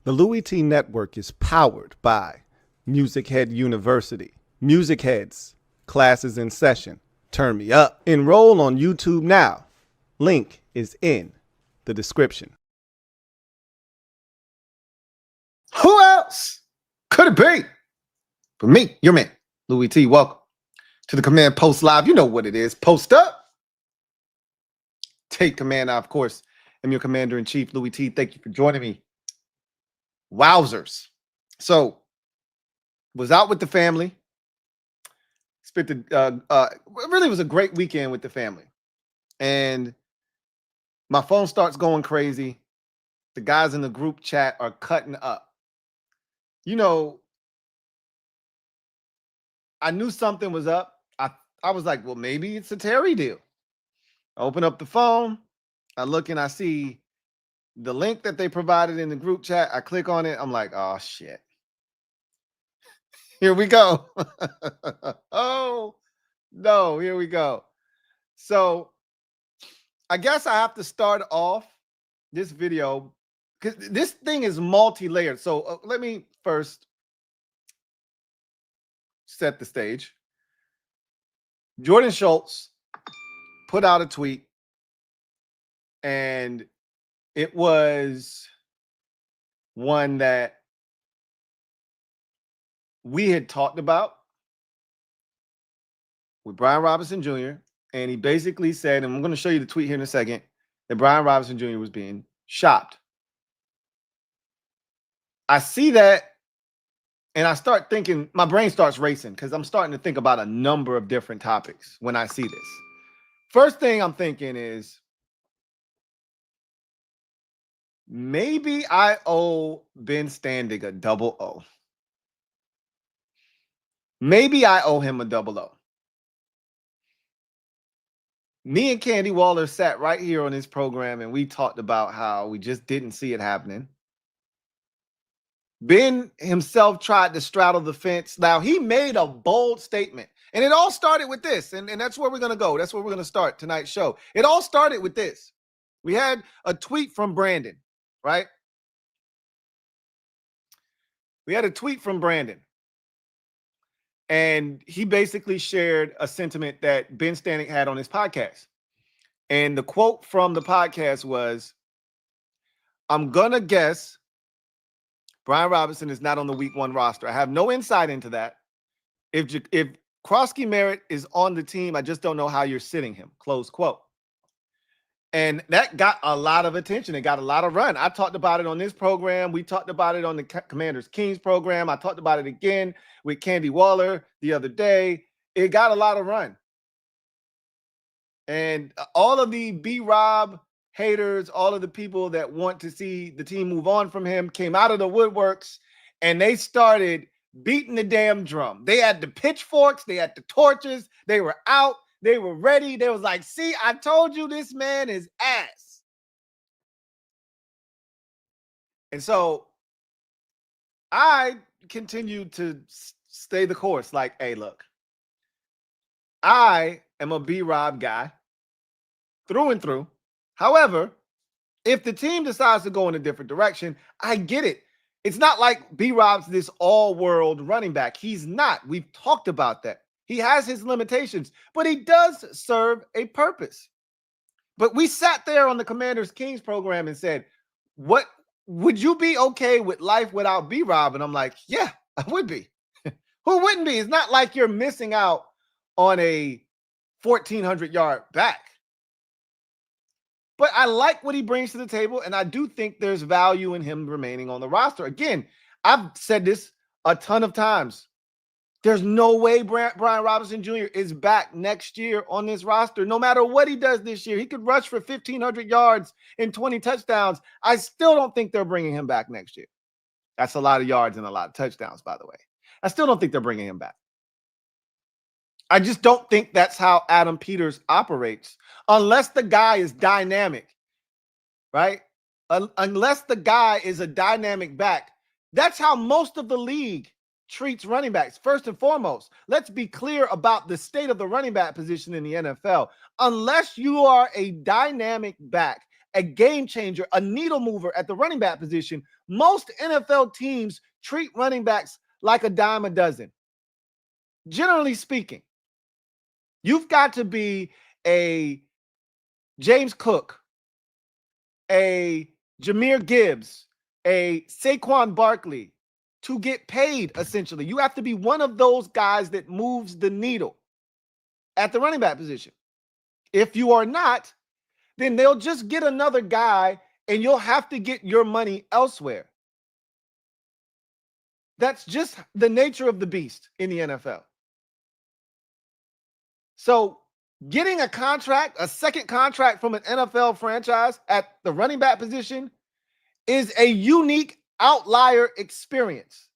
The LouieTeeNetwork is powered by MusicHead University. MusicHeads, classes in session. Turn me up. Enroll on YouTube now. Link is in the description. Who else could it be but me, your man, Louie T? Welcome to the Command Post Live. You know what it is. Post up. Take command. I, of course, am your Commander-in-Chief, Louie T. Thank you for joining me. Wowzers. So, was out with the family. Spent the, really was a great weekend with the family. And my phone starts going crazy. The guys in the group chat are cutting up. You know, I knew something was up. I was like, well, maybe it's a Terry deal. I open up the phone. I look and I see the link that they provided in the group chat. I click on it. I'm like, oh, shit. Here we go. Oh, no, here we go. So I guess I have to start off this video because this thing is multi-layered. So let me first set the stage. Jordan Schultz put out a tweet, and it was one that we had talked about with Brian Robinson Jr., and he basically said, and I'm going to show you the tweet here in a second, that Brian Robinson Jr. was being shopped. I see that, and I start thinking, my brain starts racing because I'm starting to think about a number of different topics when I see this. First thing I'm thinking is, maybe I owe Ben Standig a double O. Maybe I owe him a double O. Me and Candy Waller sat right here on this program, and we talked about how we just didn't see it happening. Ben himself tried to straddle the fence. Now, he made a bold statement, and it all started with this, and that's where we're going to go. That's where we're going to start tonight's show. It all started with this. We had a tweet from Brandon, right? We had a tweet from Brandon, and he basically shared a sentiment that Ben Standig had on his podcast. And the quote from the podcast was, I'm going to guess Brian Robinson is not on the week 1 roster. I have no insight into that. If Krosky Merritt is on the team, I just don't know how you're sitting him, close quote. And that got a lot of attention. It got a lot of run. I talked about it on this program. We talked about it on the Commanders Kings program. I talked about it again with Candy Waller the other day. It got a lot of run. And all of the B-Rob haters, all of the people that want to see the team move on from him came out of the woodworks, and they started beating the damn drum. They had the pitchforks. They had the torches. They were out. They were ready. They was like, see, I told you this man is ass. And so I continued to stay the course. Like, hey, look, I am a B-Rob guy through and through. However, if the team decides to go in a different direction, I get it. It's not like B-Rob's this all-world running back. He's not. We've talked about that. He has his limitations, but he does serve a purpose. But we sat there on the Commanders Kings program and said, what would you be okay with life without B-Rob? And I'm like, yeah, I would be. Who wouldn't be? It's not like you're missing out on a 1,400-yard back. But I like what he brings to the table, and I do think there's value in him remaining on the roster. Again, I've said this a ton of times. There's no way Brian Robinson Jr. is back next year on this roster. No matter what he does this year, he could rush for 1,500 yards and 20 touchdowns. I still don't think they're bringing him back next year. That's a lot of yards and a lot of touchdowns, by the way. I still don't think they're bringing him back. I just don't think that's how Adam Peters operates, unless the guy is dynamic, right? Unless the guy is a dynamic back. That's how most of the league treats running backs. First and foremost, let's be clear about the state of the running back position in the NFL. Unless you are a dynamic back a game changer, a needle mover at the running back position. Most NFL teams treat running backs like a dime a dozen. Generally speaking, you've got to be a James Cook, a Jahmyr Gibbs, a Saquon Barkley to get paid, essentially. You have to be one of those guys that moves the needle at the running back position. If you are not, then they'll just get another guy and you'll have to get your money elsewhere. That's just the nature of the beast in the NFL. So getting a contract, a second contract from an NFL franchise at the running back position is a unique outlier experience.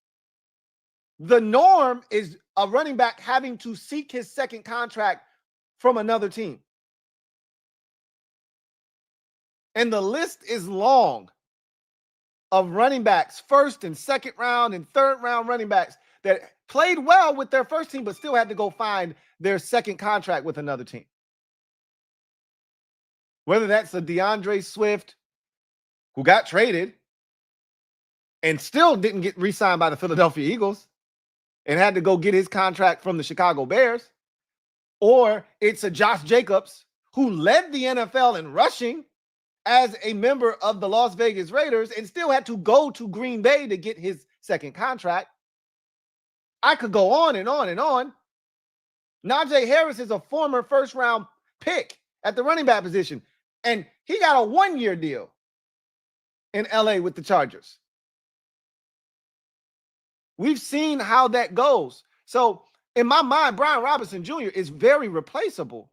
The norm is a running back having to seek his second contract from another team. And the list is long of running backs, first and second round and third round running backs that played well with their first team, but still had to go find their second contract with another team. Whether that's a DeAndre Swift who got traded and still didn't get re-signed by the Philadelphia Eagles and had to go get his contract from the Chicago Bears, or it's a Josh Jacobs who led the NFL in rushing as a member of the Las Vegas Raiders and still had to go to Green Bay to get his second contract. I could go on and on and on. Najee Harris is a former first-round pick at the running back position, and he got a one-year deal in LA with the Chargers. We've seen how that goes. So in my mind, Brian Robinson Jr. is very replaceable.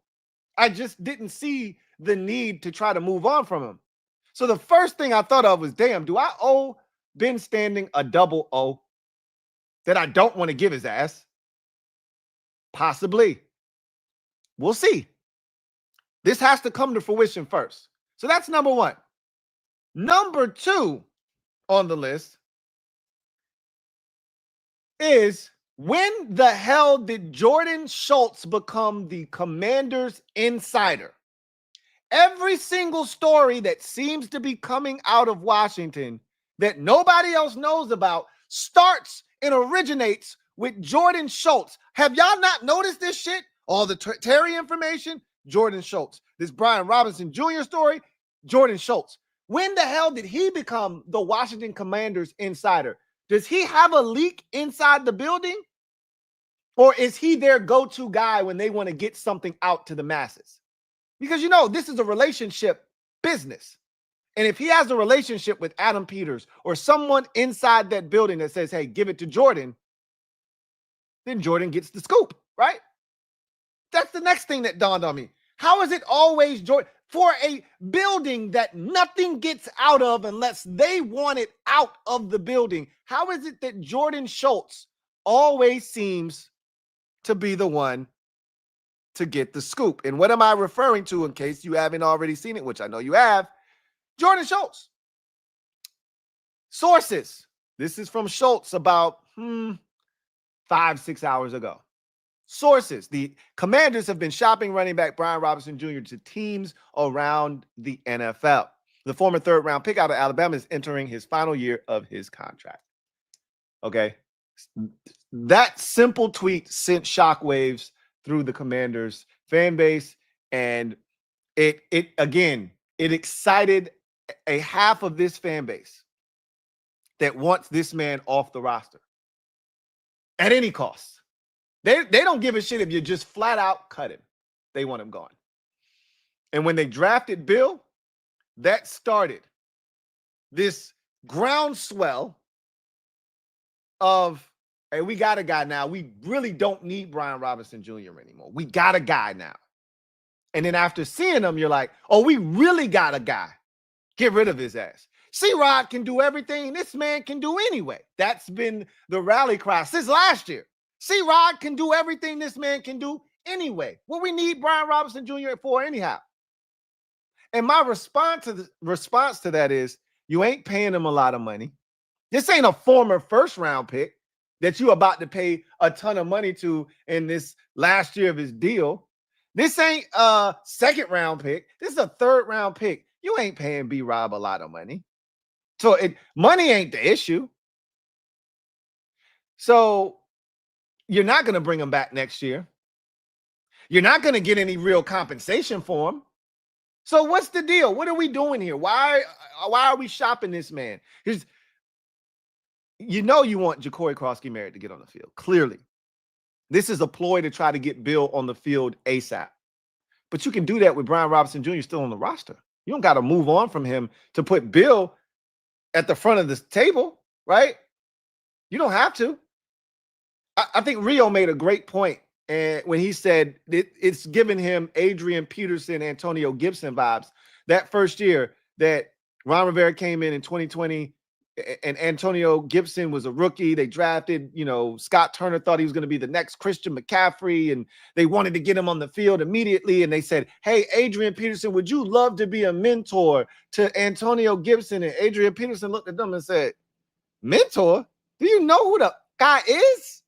I just didn't see the need to try to move on from him. So the first thing I thought of was, damn, do I owe Ben Standig a double O that I don't want to give his ass? Possibly. We'll see. This has to come to fruition first. So that's number one. Number two on the list is, when the hell did Jordan Schultz become the Commanders insider? Every single story that seems to be coming out of Washington that nobody else knows about starts and originates with Jordan Schultz. Have y'all not noticed this shit? All the Terry information, Jordan Schultz. This Brian Robinson Jr. story, Jordan Schultz. When the hell did he become the Washington Commanders insider? Does he have a leak inside the building? Or is he their go-to guy when they want to get something out to the masses? Because, you know, this is a relationship business. And if he has a relationship with Adam Peters or someone inside that building that says, hey, give it to Jordan, then Jordan gets the scoop, right? That's the next thing that dawned on me. How is it always Jordan? For a building that nothing gets out of unless they want it out of the building, how is it that Jordan Schultz always seems to be the one to get the scoop? And what am I referring to, in case you haven't already seen it, which I know you have? Jordan Schultz. Sources. This is from Schultz about 5-6 hours ago. Sources. The Commanders have been shopping running back Brian Robinson Jr. to teams around the NFL. The former third-round pick out of Alabama is entering his final year of his contract. Okay? That simple tweet sent shockwaves through the Commanders fan base, and it excited a half of this fan base that wants this man off the roster at any cost. They don't give a shit if you just flat out cut him. They want him gone. And when they drafted Bill, that started this groundswell of, hey, we got a guy now. We really don't need Brian Robinson Jr. anymore. We got a guy now. And then after seeing him, you're like, oh, we really got a guy. Get rid of his ass. C-Rod can do everything this man can do anyway. That's been the rally cry since last year. C-Rod can do everything this man can do anyway. What we need Brian Robinson Jr. for anyhow. And my response to that is, you ain't paying him a lot of money. This ain't a former first-round pick that you about to pay a ton of money to in this last year of his deal. This ain't a second-round pick. This is a third-round pick. You ain't paying B-Rob a lot of money. So money ain't the issue. So you're not going to bring him back next year. You're not going to get any real compensation for him. So what's the deal? What are we doing here? Why are we shopping this man? You want Ja'Cory Crosskey-Merritt to get on the field. Clearly. This is a ploy to try to get Bill on the field ASAP. But you can do that with Brian Robinson Jr. still on the roster. You don't got to move on from him to put Bill at the front of the table, right? You don't have to. I think Rio made a great point when he said it's giving him Adrian Peterson, Antonio Gibson vibes. That first year that Ron Rivera came in 2020 and Antonio Gibson was a rookie. They drafted, Scott Turner thought he was going to be the next Christian McCaffrey, and they wanted to get him on the field immediately. And they said, hey, Adrian Peterson, would you love to be a mentor to Antonio Gibson? And Adrian Peterson looked at them and said, mentor? Do you know who the guy is?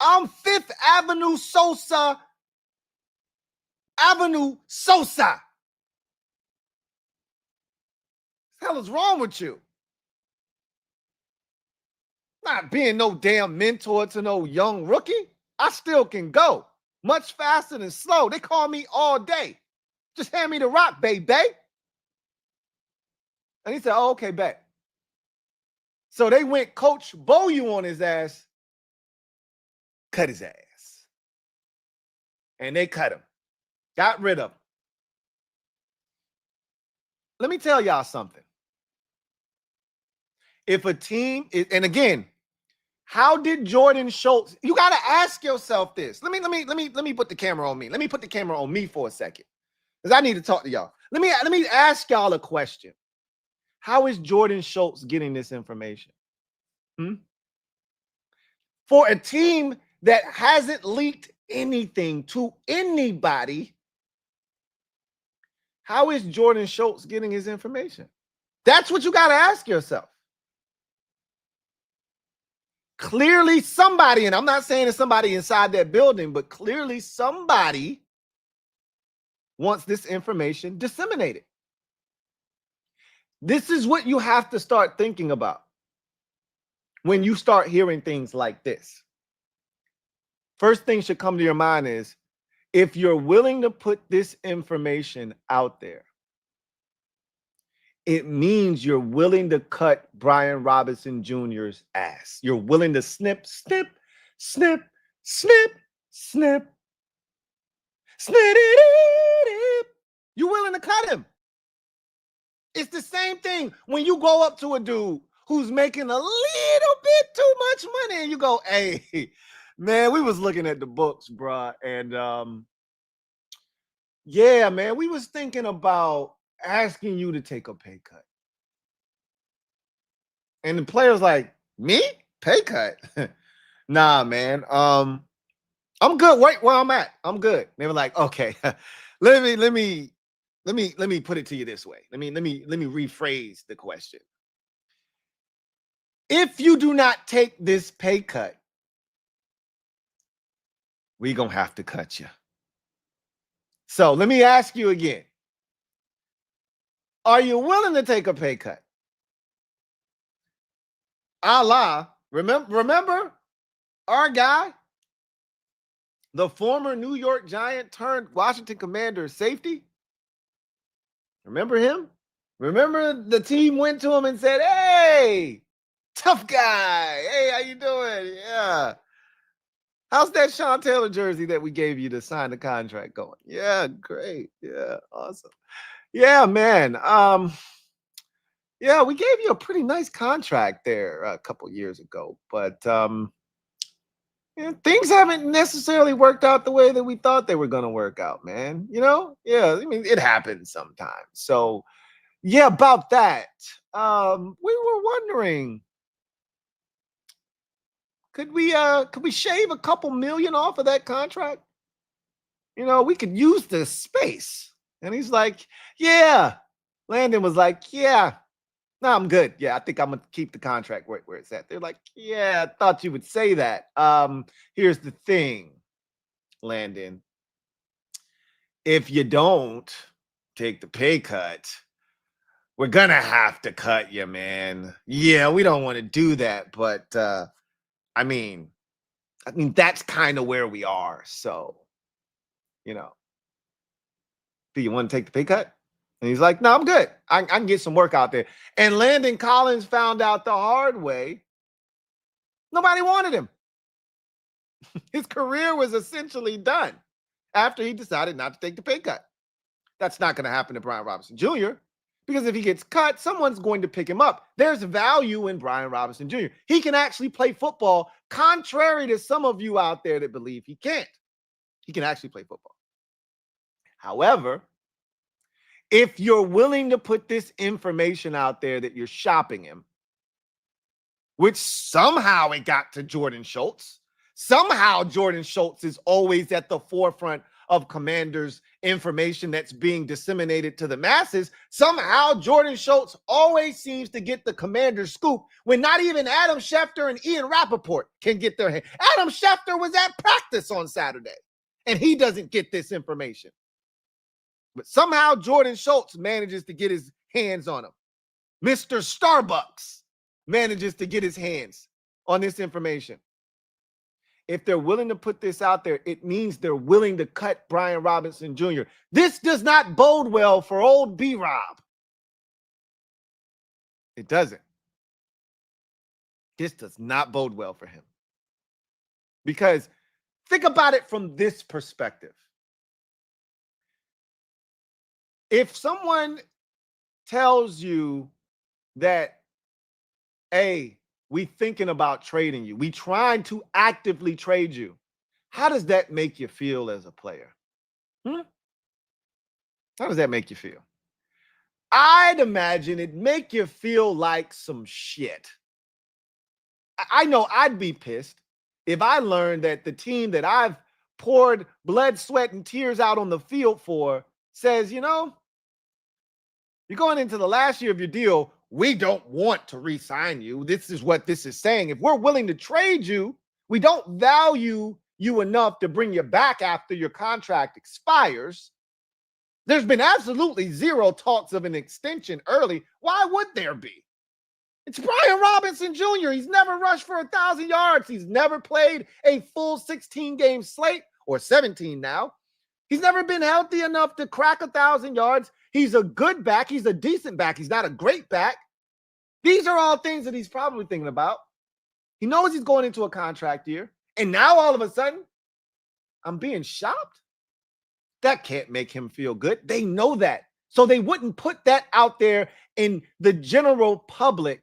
I'm Fifth Avenue Sosa. What the hell is wrong with you? Not being no damn mentor to no young rookie. I still can go much faster than slow. They call me all day. Just hand me the rock, baby. And he said, oh, okay, bet. So they went Coach Boyu on his ass, cut his ass. And they cut him. Got rid of him. Let me tell y'all something. If a team is, and again, how did Jordan Schultz? You got to ask yourself this. Let me put the camera on me. Let me put the camera on me for a second, because I need to talk to y'all. Let me ask y'all a question. How is Jordan Schultz getting this information? For a team that hasn't leaked anything to anybody, how is Jordan Schultz getting his information? That's what you got to ask yourself. Clearly somebody, and I'm not saying it's somebody inside that building, but clearly somebody wants this information disseminated. This is what you have to start thinking about when you start hearing things like this. First thing should come to your mind is, if you're willing to put this information out there, it means you're willing to cut Brian Robinson Jr.'s ass. You're willing to snip, snip, snip, snip, snip, snip. You're willing to cut him. It's the same thing when you go up to a dude who's making a little bit too much money and you go, hey, man, we was looking at the books, bro. And yeah, man, we was thinking about asking you to take a pay cut. And the player's like, me? Pay cut? Nah, man. I'm good. Wait where I'm at. I'm good. They were like, okay, let me put it to you this way. Let me rephrase the question. If you do not take this pay cut, we're going to have to cut you. So let me ask you again. Are you willing to take a pay cut? Remember our guy, the former New York Giant turned Washington Commanders safety? Remember him? Remember the team went to him and said, hey, tough guy. Hey, how you doing? Yeah. How's that Sean Taylor jersey that we gave you to sign the contract going? Yeah, great. Yeah, awesome. Yeah, man. Yeah, we gave you a pretty nice contract there a couple years ago, but things haven't necessarily worked out the way that we thought they were going to work out, man. Yeah, I mean, it happens sometimes. So, yeah, about that, we were wondering, could we shave a couple million off of that contract? We could use the space. And he's like, yeah. Landon was like, yeah. No, I'm good. Yeah, I think I'm going to keep the contract where it's at. They're like, yeah, I thought you would say that. Here's the thing, Landon. If you don't take the pay cut, we're going to have to cut you, man. Yeah, we don't want to do that. But, I mean, that's kind of where we are. So, do you want to take the pay cut? And he's like, no, I'm good. I can get some work out there. And Landon Collins found out the hard way. Nobody wanted him. His career was essentially done after he decided not to take the pay cut. That's not going to happen to Brian Robinson Jr. because if he gets cut, someone's going to pick him up. There's value in Brian Robinson Jr. He can actually play football, contrary to some of you out there that believe he can't. He can actually play football. However, if you're willing to put this information out there that you're shopping him, which somehow it got to Jordan Schultz, somehow Jordan Schultz is always at the forefront of Commanders information that's being disseminated to the masses. Somehow Jordan Schultz always seems to get the Commanders scoop when not even Adam Schefter and Ian Rappaport can get their hand. Adam Schefter was at practice on Saturday and he doesn't get this information. But somehow Jordan Schultz manages to get his hands on him. Mr. Starbucks manages to get his hands on this information. If they're willing to put this out there, it means they're willing to cut Brian Robinson Jr. This does not bode well for old B-Rob. It doesn't. This does not bode well for him. Because think about it from this perspective. If someone tells you that, hey, we thinking about trading you, we trying to actively trade you, how does that make you feel as a player? How does that make you feel? I'd imagine it'd make you feel like some shit. I know I'd be pissed if I learned that the team that I've poured blood, sweat, and tears out on the field for says, you're going into the last year of your deal. We don't want to re-sign you. This is what this is saying. If we're willing to trade you, we don't value you enough to bring you back after your contract expires. There's been absolutely zero talks of an extension early. Why would there be? It's Brian Robinson Jr. He's never rushed for 1,000 yards. He's never played a full 16-game slate, or 17 now. He's never been healthy enough to crack 1,000 yards. He's a good back. He's a decent back. He's not a great back. These are all things that he's probably thinking about. He knows he's going into a contract year. And now all of a sudden, I'm being shopped? That can't make him feel good. They know that. So they wouldn't put that out there in the general public,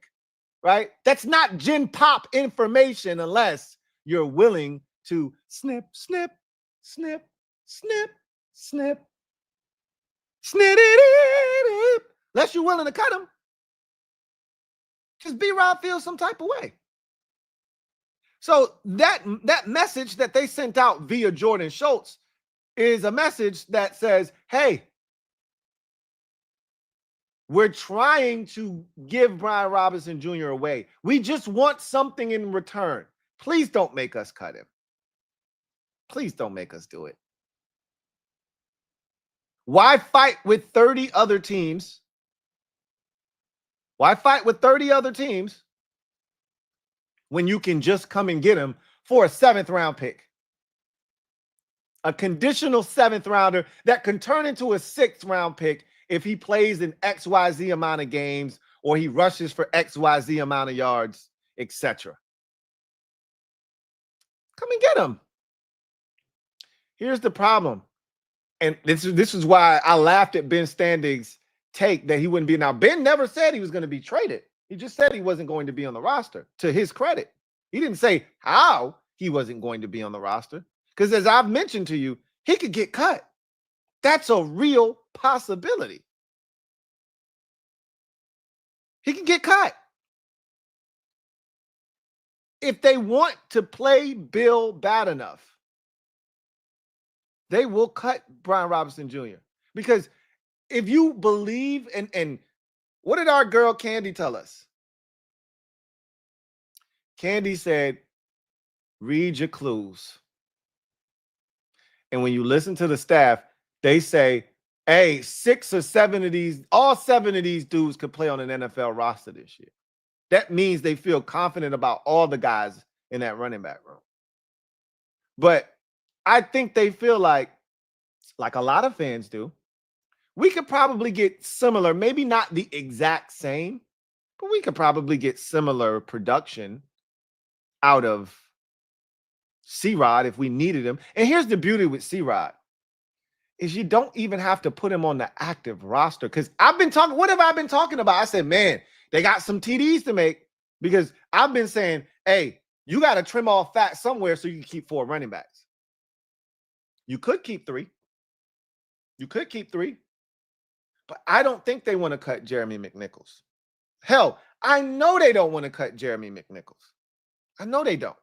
right? That's not gen pop information unless you're willing to snip, snip, snip, snip, snip, snip, unless you're willing to cut him. Because B-Rob feels some type of way. So that message that they sent out via Jordan Schultz is a message that says, hey, we're trying to give Brian Robinson Jr. away. We just want something in return. Please don't make us cut him. Please don't make us do it. Why fight with 30 other teams? Why fight with 30 other teams when you can just come and get him for a 7th round pick? A conditional 7th rounder that can turn into a 6th round pick if he plays in XYZ amount of games or he rushes for XYZ amount of yards, etc. Come and get him. Here's the problem. And this is why I laughed at Ben Standig's take that he wouldn't be. Now, Ben never said he was going to be traded. He just said he wasn't going to be on the roster, to his credit. He didn't say how he wasn't going to be on the roster. Because as I've mentioned to you, he could get cut. That's a real possibility. He can get cut. If they want to play Bill bad enough, they will cut Brian Robinson Jr. Because if you believe, and what did our girl Candy tell us? Candy said, read your clues. And when you listen to the staff, they say, Hey, 6 or 7 of these, all 7 of these dudes could play on an NFL roster this year. That means they feel confident about all the guys in that running back room. But I think they feel like a lot of fans do, we could probably get similar, maybe not the exact same, but we could probably get similar production out of C-Rod if we needed him. And here's the beauty with C-Rod is you don't even have to put him on the active roster. Because I've been talking, what have I been talking about? I said, man, they got some TDs to make because I've been saying, hey, you got to trim off fat somewhere so you can keep 4 running backs. You could keep 3. You could keep 3. But I don't think they want to cut Jeremy McNichols. Hell, I know they don't want to cut Jeremy McNichols. I know they don't.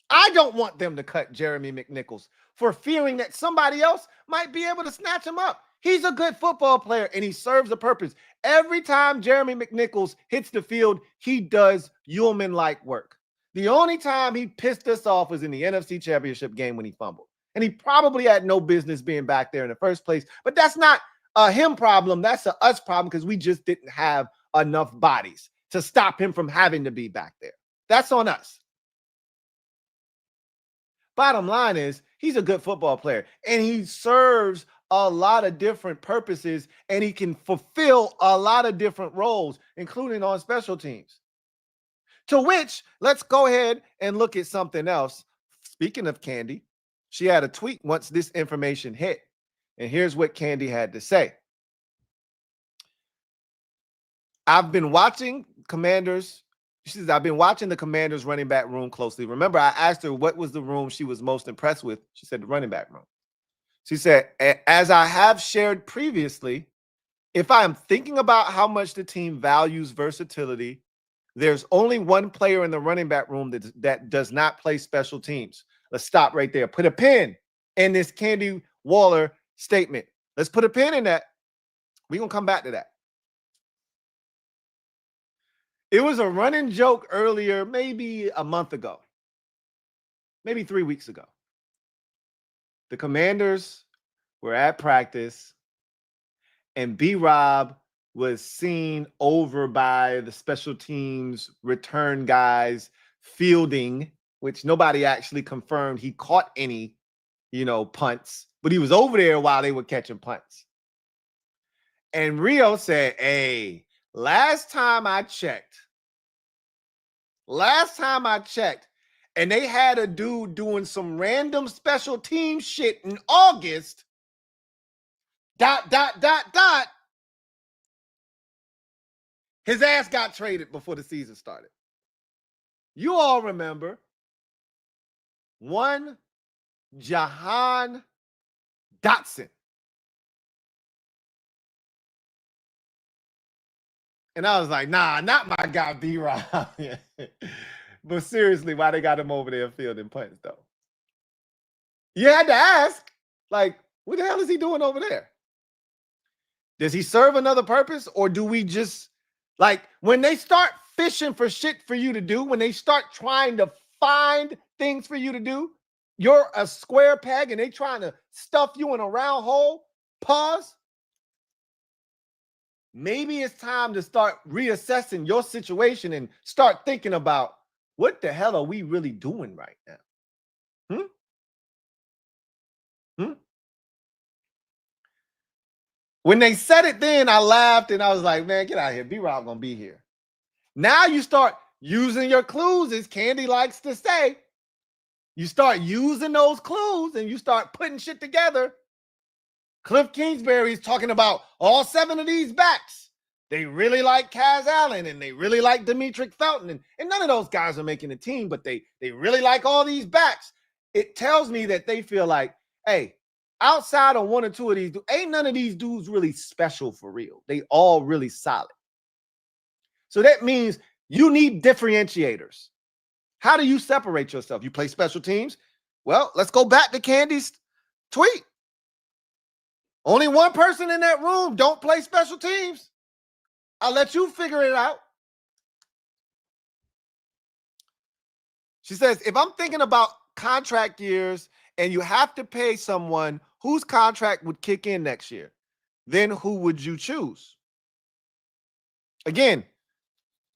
I don't want them to cut Jeremy McNichols for fearing that somebody else might be able to snatch him up. He's a good football player and he serves a purpose. Every time Jeremy McNichols hits the field, he does Ullman-like work. The only time he pissed us off was in the NFC Championship game when he fumbled. And he probably had no business being back there in the first place. But that's not a him problem. That's a us problem because we just didn't have enough bodies to stop him from having to be back there. That's on us. Bottom line is he's a good football player and he serves a lot of different purposes and he can fulfill a lot of different roles, including on special teams. To which, let's go ahead and look at something else. Speaking of Candy, she had a tweet once this information hit. And here's what Candy had to say. I've been watching Commanders. She says, I've been watching the Commanders running back room closely. Remember, I asked her what was the room she was most impressed with. She said the running back room. She said, as I have shared previously, if I am thinking about how much the team values versatility, there's only one player in the running back room that does not play special teams. Let's stop right there. Put a pin in this Candy Waller statement. Let's put a pin in that. We're going to come back to that. It was a running joke earlier, maybe a month ago, maybe 3 weeks ago. The Commanders were at practice and B-Rob was seen over by the special teams return guys fielding, which nobody actually confirmed he caught any, punts, but he was over there while they were catching punts. And Rio said, hey, last time I checked, and they had a dude doing some random special team shit in August, ... His ass got traded before the season started. You all remember one Jahan Dotson. And I was like, nah, not my guy B-Rob. But seriously, why they got him over there fielding punts, though? You had to ask, like, what the hell is he doing over there? Does he serve another purpose? Or do we just, like, when they start fishing for shit for you to do, when they start trying to find things for you to do, you're a square peg and they trying to stuff you in a round hole, pause. Maybe it's time to start reassessing your situation and start thinking about what the hell are we really doing right now? When they said it then, I laughed and I was like, man, get out of here. B-Rob gonna be here. Now you start using your clues, as Candy likes to say. You start using those clues and you start putting shit together. Cliff Kingsbury's talking about all 7 of these backs. They really like Kaz Allen and they really like Demetric Felton. And none of those guys are making the team, but they really like all these backs. It tells me that they feel like, hey, outside of 1 or 2 of these, ain't none of these dudes really special for real. They all really solid. So that means you need differentiators. How do you separate yourself? You play special teams? Well, let's go back to Candy's tweet. Only one person in that room don't play special teams. I'll let you figure it out. She says, if I'm thinking about contract years and you have to pay someone whose contract would kick in next year, then who would you choose? Again,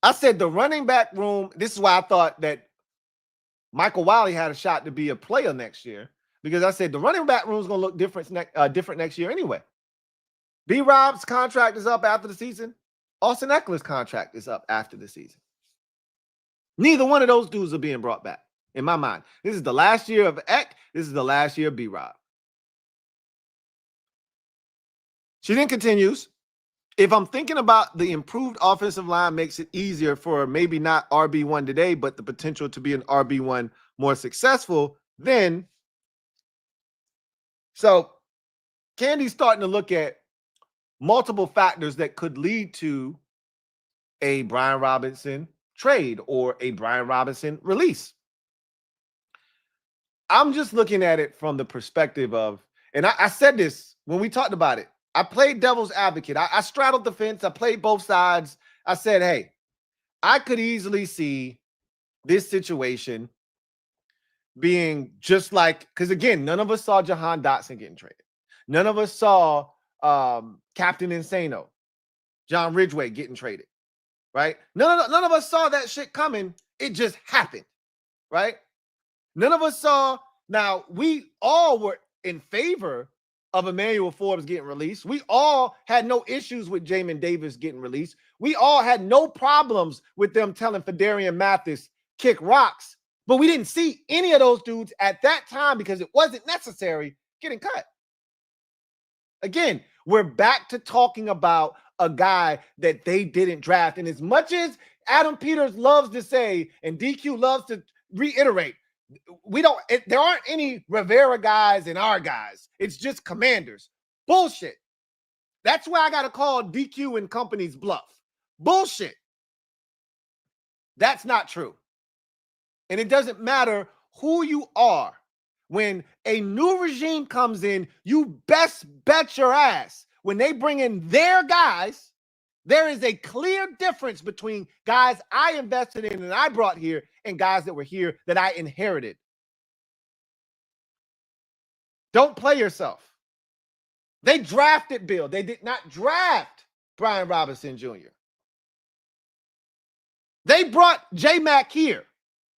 I said the running back room. This is why I thought that Michael Wiley had a shot to be a player next year, because I said the running back room is going to look different next year anyway. B-Rob's contract is up after the season. Austin Eckler's contract is up after the season. Neither one of those dudes are being brought back, in my mind. This is the last year of Eck. This is the last year of B-Rob. She then continues, if I'm thinking about the improved offensive line makes it easier for maybe not RB1 today, but the potential to be an RB1 more successful, then so Candy's starting to look at multiple factors that could lead to a Brian Robinson trade or a Brian Robinson release. I'm just looking at it from the perspective of, and I said this when we talked about it, I played devil's advocate. I straddled the fence. I played both sides. I said, hey, I could easily see this situation being just like, because again, none of us saw Jahan Dotson getting traded. None of us saw Captain Insano, John Ridgeway getting traded, right? None of us saw that shit coming. It just happened, right? None of us saw. Now, we all were in favor of Emmanuel Forbes getting released. We all had no issues with Jamin Davis getting released. We all had no problems with them telling Fedarian Mathis kick rocks, but we didn't see any of those dudes at that time because it wasn't necessary getting cut. Again, we're back to talking about a guy that they didn't draft. And as much as Adam Peters loves to say, and DQ loves to reiterate, there aren't any Rivera guys and our guys. It's just Commanders. Bullshit. That's why I got to call DQ and company's bluff. Bullshit. That's not true. And it doesn't matter who you are. When a new regime comes in, you best bet your ass. When they bring in their guys, there is a clear difference between guys I invested in and I brought here and guys that were here that I inherited. Don't play yourself. They drafted Bill. They did not draft Brian Robinson Jr. They brought J-Mac here.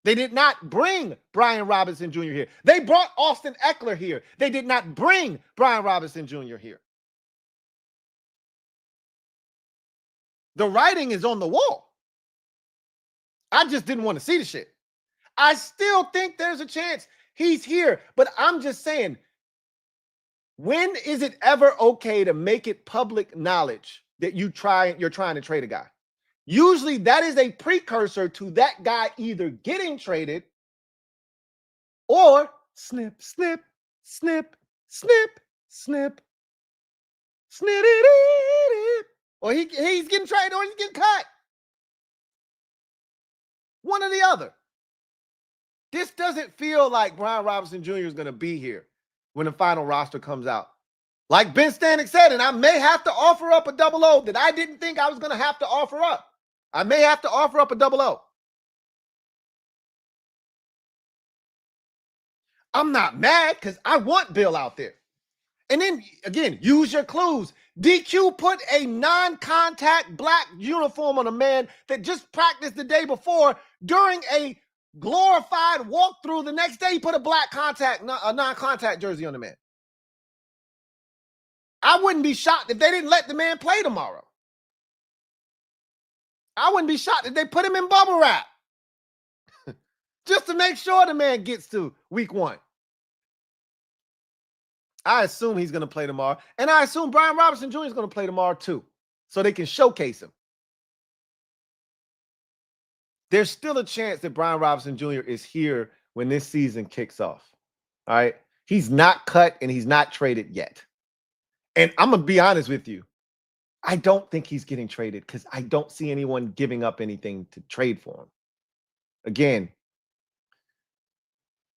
They did not bring Brian Robinson Jr. here. They brought Austin Eckler here. They did not bring Brian Robinson Jr. here. The writing is on the wall. I just didn't want to see the shit. I still think there's a chance he's here, but I'm just saying, when is it ever okay to make it public knowledge that you're trying to trade a guy? Usually that is a precursor to that guy either getting traded or snip, snip, snip, snip, snip, snip, or he's getting traded or he's getting cut. One or the other. This doesn't feel like Brian Robinson Jr. is going to be here when the final roster comes out. Like Ben Standig said, and I may have to offer up a 00 that I didn't think I was going to have to offer up. I may have to offer up a 00. I'm not mad because I want Bill out there. And then, again, use your clues. DQ put a non-contact black uniform on a man that just practiced the day before during a glorified walkthrough. The next day, he put a non-contact jersey on the man. I wouldn't be shocked if they didn't let the man play tomorrow. I wouldn't be shocked if they put him in bubble wrap just to make sure the man gets to week 1. I assume he's going to play tomorrow. And I assume Brian Robinson Jr. is going to play tomorrow too, so they can showcase him. There's still a chance that Brian Robinson Jr. is here when this season kicks off. All right. He's not cut and he's not traded yet. And I'm going to be honest with you. I don't think he's getting traded because I don't see anyone giving up anything to trade for him. Again,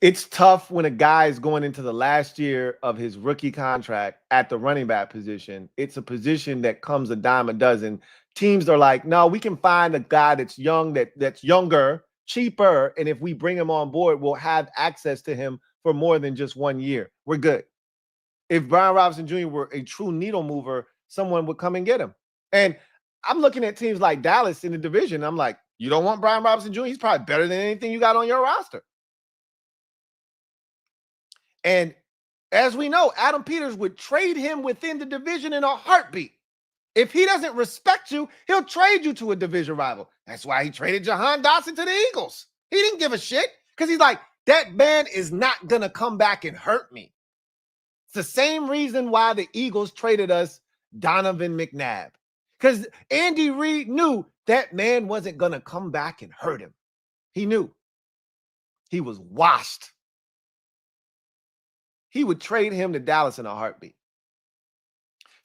it's tough when a guy is going into the last year of his rookie contract at the running back position. It's a position that comes a dime a dozen. Teams are like, no, we can find a guy that's young, that's younger, cheaper, and if we bring him on board, we'll have access to him for more than just 1 year. We're good. if Brian Robinson Jr. were a true needle mover, someone would come and get him. And I'm looking at teams like Dallas in the division. I'm like, you don't want Brian Robinson Jr.? He's probably better than anything you got on your roster. And as we know, Adam Peters would trade him within the division in a heartbeat. If he doesn't respect you, he'll trade you to a division rival. That's why he traded Jahan Dotson to the Eagles. He didn't give a shit because he's like, that man is not going to come back and hurt me. It's the same reason why the Eagles traded us Donovan McNabb, because Andy Reid knew that man wasn't going to come back and hurt him. He knew. He was washed. He would trade him to Dallas in a heartbeat.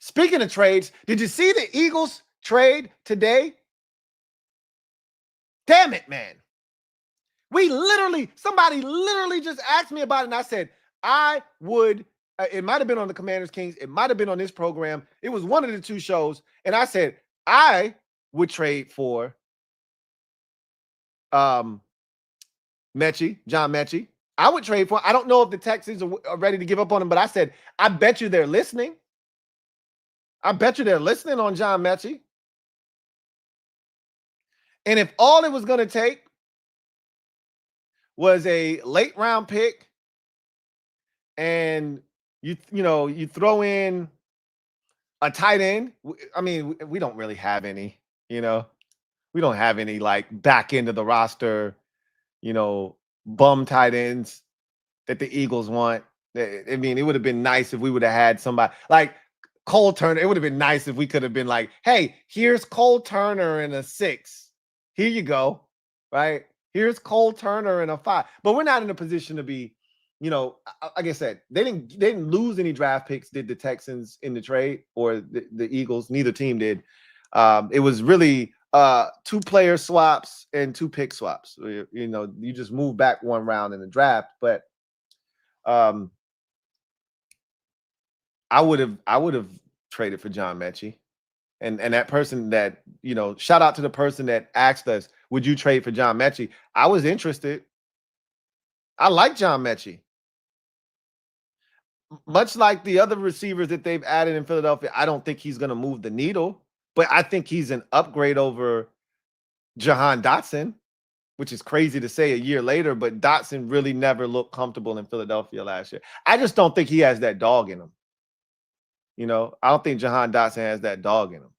Speaking of trades, did you see the Eagles trade today? Damn it, man. Somebody literally just asked me about it, and I said, I would, it might have been on the Commanders Kings, it might have been on this program, it was one of the two shows, and I said, I would trade for John Mechie. I would trade for, I don't know if the Texans are ready to give up on him, but I said, I bet you they're listening. I bet you they're listening on John Mechie. And if all it was going to take was a late round pick and you throw in a tight end. I mean, we don't really have any, we don't have any like back end of the roster, bum tight ends that the Eagles want. I mean, it would have been nice if we would have had somebody like Cole Turner. It would have been nice if we could have been like, hey, here's Cole Turner in a 6. Here you go. Right? Here's Cole Turner in a 5. But we're not in a position to be, like I said, they didn't lose any draft picks, did the Texans in the trade, or the Eagles. Neither team did. It was really 2 player swaps and 2 pick swaps. You just move back 1 round in the draft. But I would have traded for John Mechie. And that person that, shout out to the person that asked us, would you trade for John Mechie? I was interested. I like John Mechie. Much like the other receivers that they've added in Philadelphia, I don't think he's going to move the needle, but I think he's an upgrade over Jahan Dotson, which is crazy to say a year later, but Dotson really never looked comfortable in Philadelphia last year. I just don't think he has that dog in him. I don't think Jahan Dotson has that dog in him.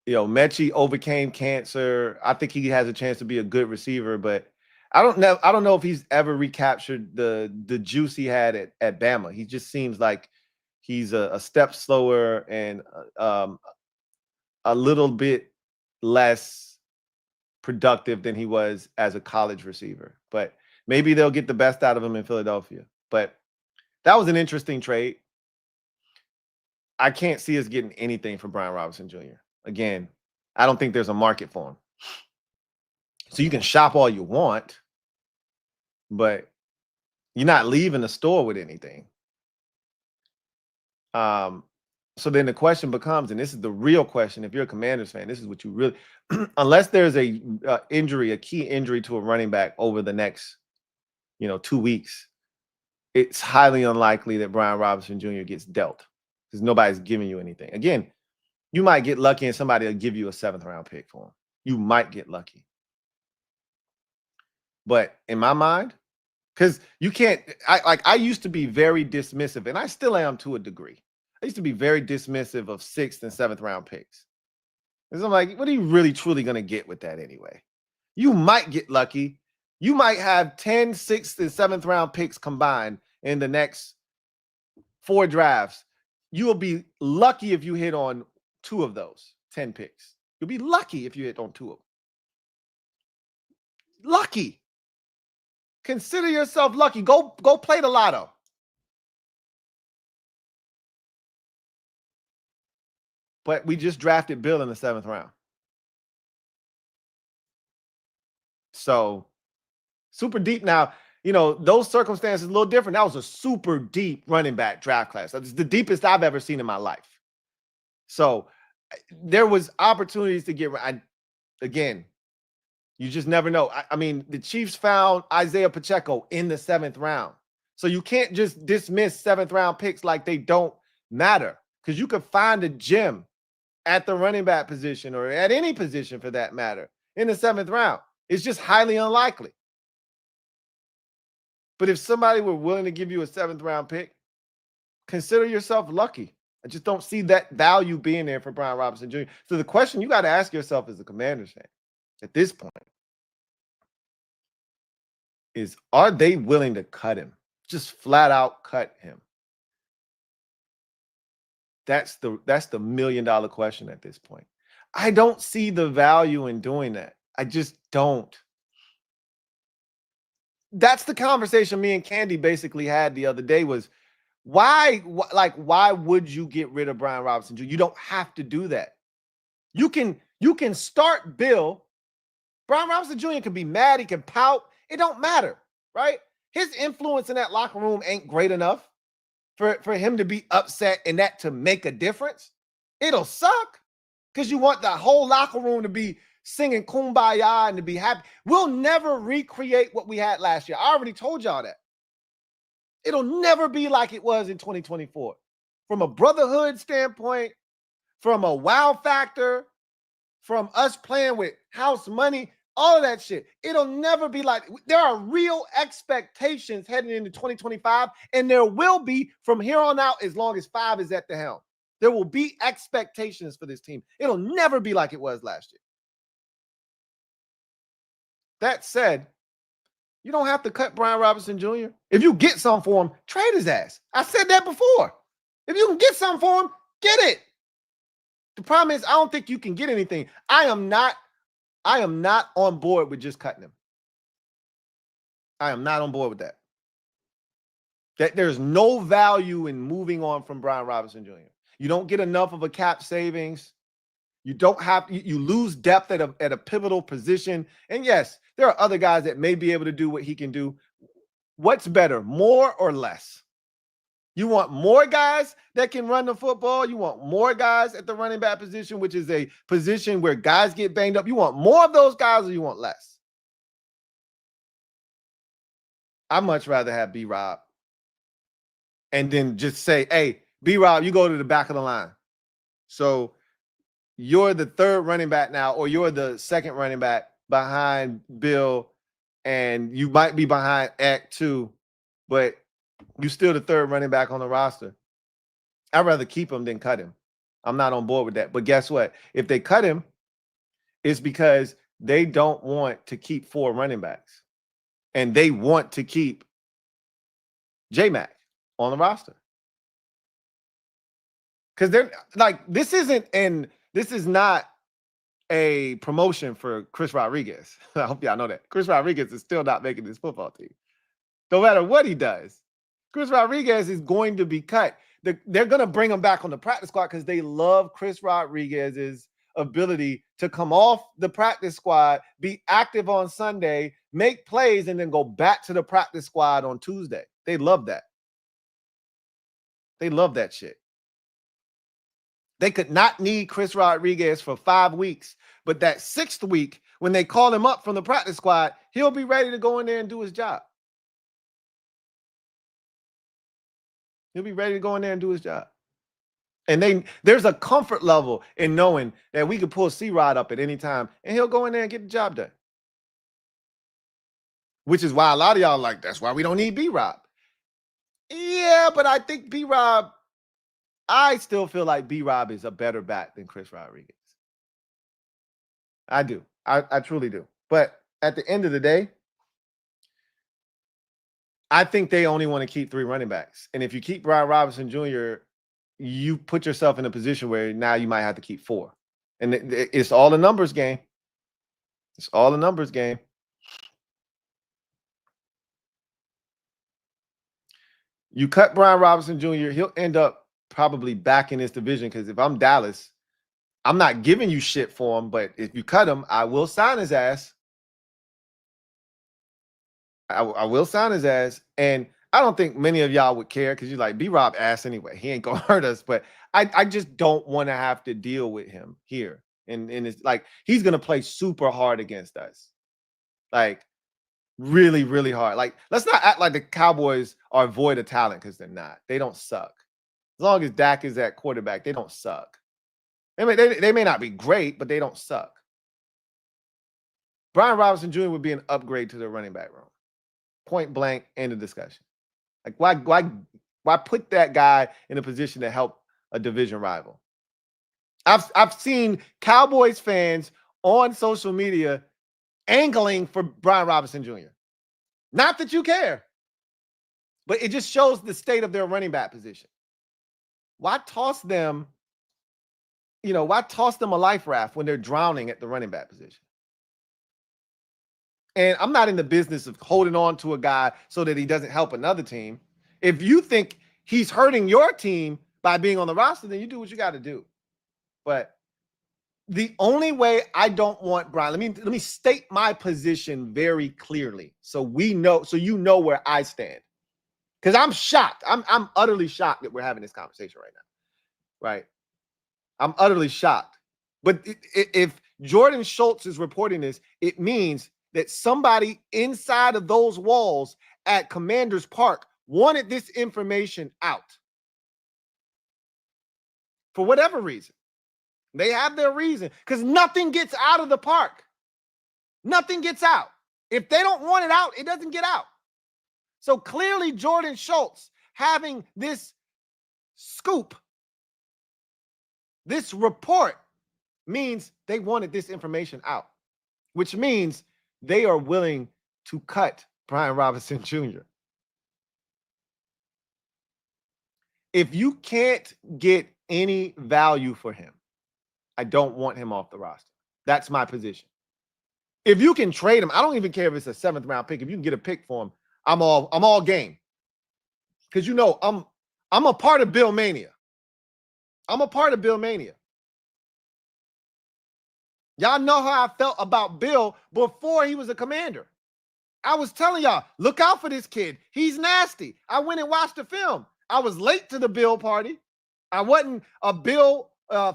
Mechie overcame cancer. I think he has a chance to be a good receiver, but I don't know if he's ever recaptured the juice he had at Bama. He just seems like he's a step slower and a little bit less productive than he was as a college receiver. But maybe they'll get the best out of him in Philadelphia. But that was an interesting trade. I can't see us getting anything for Brian Robinson Jr. Again, I don't think there's a market for him. So you can shop all you want, but you're not leaving the store with anything. So then the question becomes, and this is the real question, if you're a Commanders fan, this is what you really, unless there's a key injury to a running back over the next, 2 weeks, it's highly unlikely that Brian Robinson Jr. gets dealt because nobody's giving you anything. Again, you might get lucky and somebody will give you a 7th round pick for him. You might get lucky. But in my mind, because you can't, I used to be very dismissive, and I still am to a degree. I used to be very dismissive of 6th and 7th round picks. Because I'm like, what are you really truly going to get with that anyway? You might get lucky. You might have 10 6th and 7th round picks combined in the next 4 drafts. You will be lucky if you hit on 2 of those 10 picks. You'll be lucky if you hit on 2 of them. Lucky. Consider yourself lucky. Go play the lotto. But we just drafted Bill in the 7th round. So super deep. Now, those circumstances a little different. That was a super deep running back draft class. That's the deepest I've ever seen in my life. So there was opportunities to get, again, you just never know. I mean, the Chiefs found Isaiah Pacheco in the 7th round. So you can't just dismiss 7th round picks like they don't matter, because you could find a gem at the running back position or at any position for that matter in the 7th round. It's just highly unlikely. But if somebody were willing to give you a 7th round pick, consider yourself lucky. I just don't see that value being there for Brian Robinson Jr. So the question you got to ask yourself as a Commanders fan at this point is, are they willing to cut him? Just flat out cut him. That's the $1 million question at this point. I don't see the value in doing that. I just don't. That's the conversation me and Candy basically had the other day was, why would you get rid of Brian Robinson Jr.? You don't have to do that. You can start Bill. Brian Robinson Jr. can be mad. He can pout. It don't matter, right? His influence in that locker room ain't great enough for him to be upset and that to make a difference. It'll suck because you want the whole locker room to be singing Kumbaya and to be happy. We'll never recreate what we had last year. I already told y'all that. It'll never be like it was in 2024. From a brotherhood standpoint, from a wow factor, from us playing with house money, all of that shit. It'll never be like, there are real expectations heading into 2025, and there will be from here on out as long as 5 is at the helm. There will be expectations for this team. It'll never be like it was last year. That said, you don't have to cut Brian Robinson Jr. If you get something for him, trade his ass. I said that before. If you can get something for him, get it. The problem is, I don't think you can get anything. I am not on board with just cutting him. I am not on board with that. That there's no value in moving on from Brian Robinson Jr. You don't get enough of a cap savings. You don't have, you lose depth at a pivotal position. And yes, there are other guys that may be able to do what he can do. What's better, more or less? You want more guys that can run the football. You want more guys at the running back position, which is a position where guys get banged up. You want more of those guys or you want less? I'd much rather have B-Rob and then just say, hey, B-Rob, you go to the back of the line. So you're the 3rd running back now, or you're the 2nd running back behind Bill, and you might be behind Act 2, but you're still the 3rd running back on the roster. I'd rather keep him than cut him. I'm not on board with that. But guess what? If they cut him, it's because they don't want to keep 4 running backs. And they want to keep J-Mac on the roster. Because they're like, this is not a promotion for Chris Rodriguez. I hope y'all know that. Chris Rodriguez is still not making this football team. No matter what he does, Chris Rodriguez is going to be cut. They're going to bring him back on the practice squad because they love Chris Rodriguez's ability to come off the practice squad, be active on Sunday, make plays, and then go back to the practice squad on Tuesday. They love that. They love that shit. They could not need Chris Rodriguez for 5 weeks, but that 6th week, when they call him up from the practice squad, he'll be ready to go in there and do his job. He'll be ready to go in there and do his job. And there's a comfort level in knowing that we could pull C-Rod up at any time, and he'll go in there and get the job done. Which is why a lot of y'all are like, that's why we don't need B-Rob. Yeah, but I think B-Rob, I still feel like B-Rob is a better back than Chris Rodriguez. I do. I truly do. But at the end of the day, I think they only want to keep 3 running backs. And if you keep Brian Robinson Jr., you put yourself in a position where now you might have to keep 4. And it's all a numbers game. It's all a numbers game. You cut Brian Robinson Jr., he'll end up probably back in this division, because if I'm Dallas, I'm not giving you shit for him, but if you cut him, I will sign his ass. I will sign his ass. And I don't think many of y'all would care because you're like, B-Rob ass anyway. He ain't going to hurt us. But I just don't want to have to deal with him here. And it's like, he's going to play super hard against us. Like, Really, really hard. Like, let's not act like the Cowboys are void of talent, because they're not. They don't suck. As long as Dak is at quarterback, they don't suck. They may not be great, but they don't suck. Brian Robinson Jr. would be an upgrade to the running back room. Point blank, end of discussion. Like, why put that guy in a position to help a division rival? I've seen Cowboys fans on social media angling for Brian Robinson Jr. Not that you care, but it just shows the state of their running back position. Why toss them, why toss them a life raft when they're drowning at the running back position? And I'm not in the business of holding on to a guy so that he doesn't help another team. If you think he's hurting your team by being on the roster, then you do what you got to do. But the only way I don't want Brian, let me state my position very clearly so you know where I stand. Because I'm shocked. I'm utterly shocked that we're having this conversation right now. Right? I'm utterly shocked. But if Jordan Schultz is reporting this, it means that somebody inside of those walls at Commanders Park wanted this information out. For whatever reason. They have their reason, because nothing gets out of the park. Nothing gets out. If they don't want it out, it doesn't get out. So clearly Jordan Schultz having this scoop, this report, means they wanted this information out, which means they are willing to cut Brian Robinson Jr. If you can't get any value for him, I don't want him off the roster. That's my position. If you can trade him, I don't even care if it's a 7th round pick. If you can get a pick for him, I'm all game. Because I'm a part of Bill Mania. I'm a part of Bill Mania. Y'all know how I felt about Bill before he was a Commander. I was telling y'all, look out for this kid. He's nasty. I went and watched the film. I was late to the Bill party. I wasn't a Bill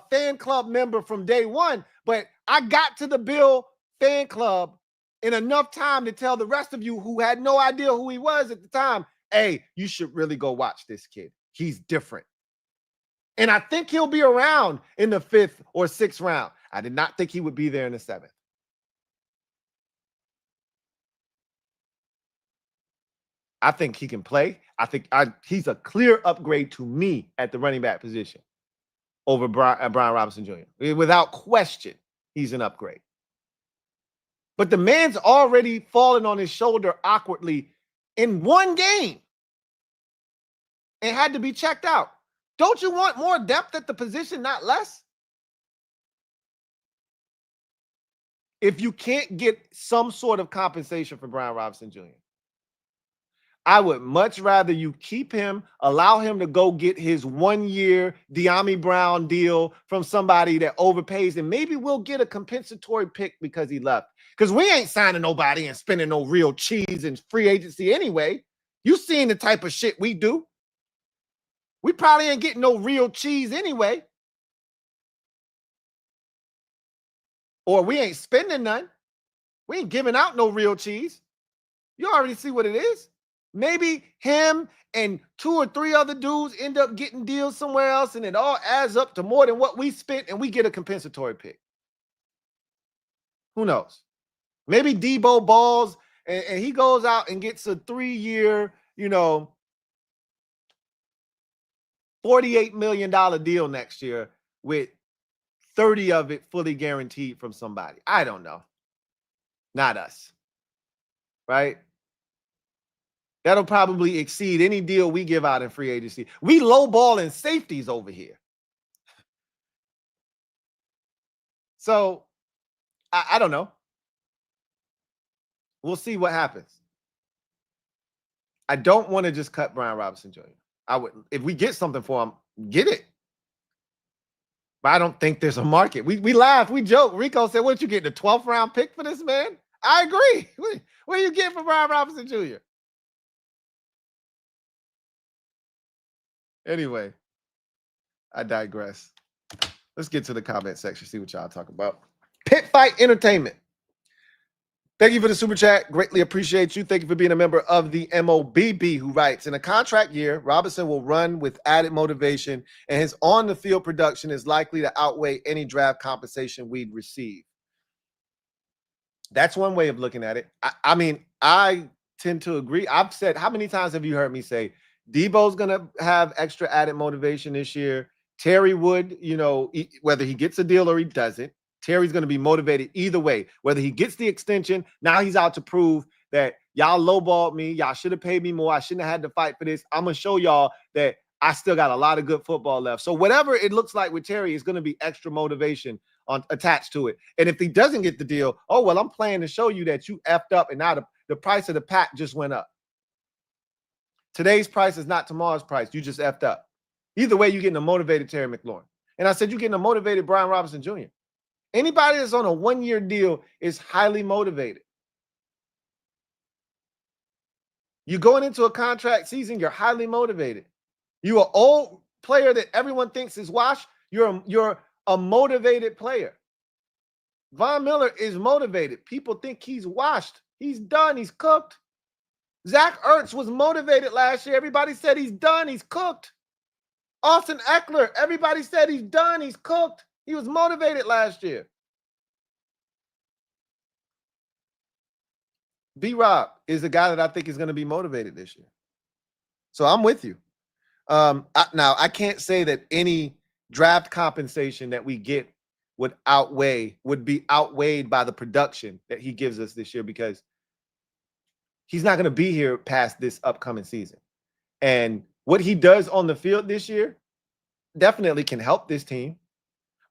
fan club member from day one, but I got to the Bill fan club in enough time to tell the rest of you who had no idea who he was at the time, hey, you should really go watch this kid. He's different. And I think he'll be around in the 5th or 6th round. I did not think he would be there in the 7th. I think he can play. I think he's a clear upgrade to me at the running back position over Brian Robinson Jr. Without question, he's an upgrade. But the man's already fallen on his shoulder awkwardly in one game and had to be checked out. Don't you want more depth at the position, not less? If you can't get some sort of compensation for Brian Robinson Jr., I would much rather you keep him, allow him to go get his 1-year De'Ami Brown deal from somebody that overpays, and maybe we'll get a compensatory pick because he left. Because we ain't signing nobody and spending no real cheese in free agency anyway. You seen the type of shit we do. We probably ain't getting no real cheese anyway. Or we ain't spending none. We ain't giving out no real cheese. You already see what it is. Maybe him and 2 or 3 other dudes end up getting deals somewhere else, and it all adds up to more than what we spent, and we get a compensatory pick. Who knows? Maybe Debo balls, and he goes out and gets a 3-year, $48 million deal next year with 30 of it fully guaranteed from somebody. I don't know. Not us. Right? That'll probably exceed any deal we give out in free agency. We lowballing safeties over here. So, I don't know. We'll see what happens. I don't want to just cut Brian Robinson Jr. I would, if we get something for him, get it. But I don't think there's a market. We laugh, we joke. Rico said, what you get, the 12th round pick for this man? I agree. What are you getting for Brian Robinson Jr.? Anyway, I digress. Let's get to the comment section, see what y'all talk about. Pit Fight Entertainment. Thank you for the super chat. Greatly appreciate you. Thank you for being a member of the MOBB, who writes, in a contract year, Robinson will run with added motivation, and his on-the-field production is likely to outweigh any draft compensation we'd receive. That's one way of looking at it. I mean, I tend to agree. I've said, how many times have you heard me say, Debo's going to have extra added motivation this year? Terry would, whether he gets a deal or he doesn't, Terry's going to be motivated either way. Whether he gets the extension, now he's out to prove that y'all lowballed me. Y'all should have paid me more. I shouldn't have had to fight for this. I'm going to show y'all that I still got a lot of good football left. So whatever it looks like with Terry is going to be extra motivation attached to it. And if he doesn't get the deal, oh, well, I'm playing to show you that you effed up and now the price of the pack just went up. Today's price is not tomorrow's price. You just effed up. Either way, you're getting a motivated Terry McLaurin. And I said you're getting a motivated Brian Robinson Jr. Anybody that's on a one-year deal is highly motivated. You're going into a contract season, you're highly motivated. You're an old player that everyone thinks is washed. You're a motivated player. Von Miller is motivated. People think he's washed. He's done. He's cooked. Zach Ertz was motivated last year. Everybody said he's done. He's cooked. Austin Eckler, everybody said he's done. He's cooked. He was motivated last year. B-Rob is the guy that I think is going to be motivated this year. So I'm with you. Now, I can't say that any draft compensation that we get would be outweighed by the production that he gives us this year, because he's not going to be here past this upcoming season. And what he does on the field this year definitely can help this team.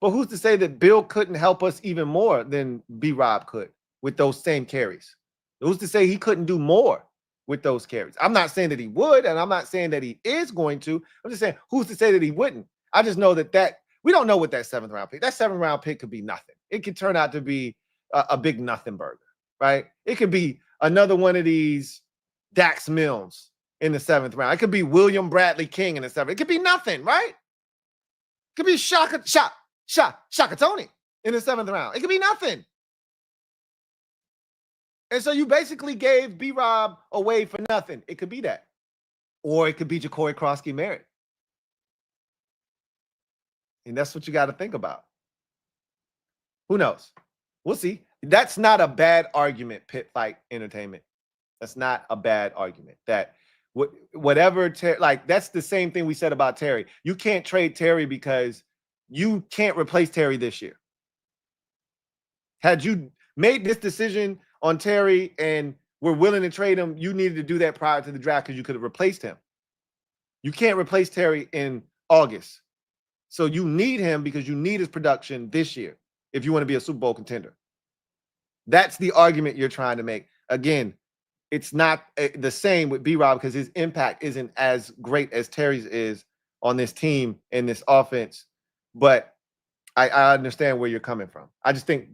But who's to say that Bill couldn't help us even more than B-Rob could with those same carries? Who's to say he couldn't do more with those carries? I'm not saying that he would, and I'm not saying that he is going to. I'm just saying, who's to say that he wouldn't? I just know that we don't know what that 7th round pick. That 7th round pick could be nothing. It could turn out to be a big nothing burger, right? It could be another one of these Dax Mills in the 7th round. It could be William Bradley King in the 7th. It could be nothing, right? It could be Shaka Tony in the 7th round. It could be nothing. And so you basically gave B-Rob away for nothing. It could be that. Or it could be Ja'Cory Krosky Merritt. And that's what you got to think about. Who knows? We'll see. That's not a bad argument, Pit Fight Entertainment. That's not a bad argument. That whatever, that's the same thing we said about Terry. You can't trade Terry because you can't replace Terry this year. Had you made this decision on Terry and we're willing to trade him, you needed to do that prior to the draft because you could have replaced him. You can't replace Terry in August. So you need him because you need his production this year if you want to be a Super Bowl contender. That's the argument you're trying to make. Again, it's not the same with B-Rob because his impact isn't as great as Terry's is on this team and this offense. But I understand where you're coming from. I just think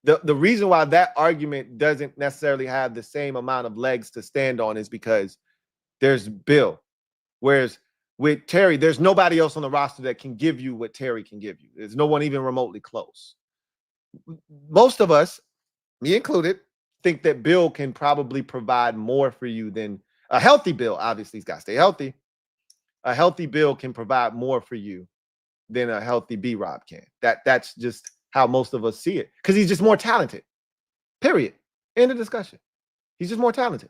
the reason why that argument doesn't necessarily have the same amount of legs to stand on is because there's Bill. Whereas with Terry, there's nobody else on the roster that can give you what Terry can give you. There's no one even remotely close. Most of us, me included, think that Bill can probably provide more for you than a healthy Bill. Obviously, he's got to stay healthy. A healthy Bill can provide more for you than a healthy B-Rob can. That's just how most of us see it, because he's just more talented. Period. End of discussion. He's just more talented.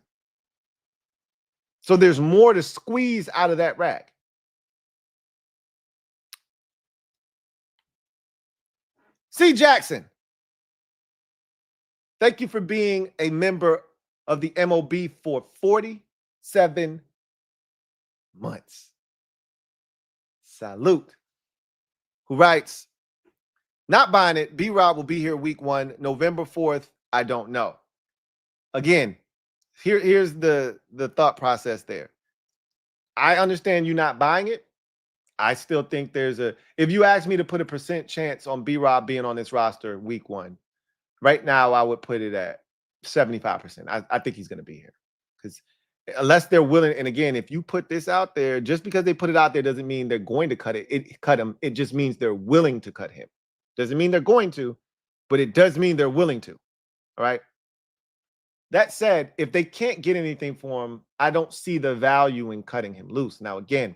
So there's more to squeeze out of that rack. C. Jackson, thank you for being a member of the MOB for 47 months. Salute. Who writes, not buying it. B-Rob will be here week 1, November 4th. I don't know. Again, here's the thought process there. I understand you not buying it. I still think if you ask me to put a % chance on B-Rob being on this roster week 1, right now I would put it at 75%. I think he's going to be here, because unless they're willing. And again, if you put this out there, just because they put it out there doesn't mean they're going to cut him. It just means they're willing to cut him. Doesn't mean they're going to, but it does mean they're willing to. All right. That said, if they can't get anything for him, I don't see the value in cutting him loose. Now, again,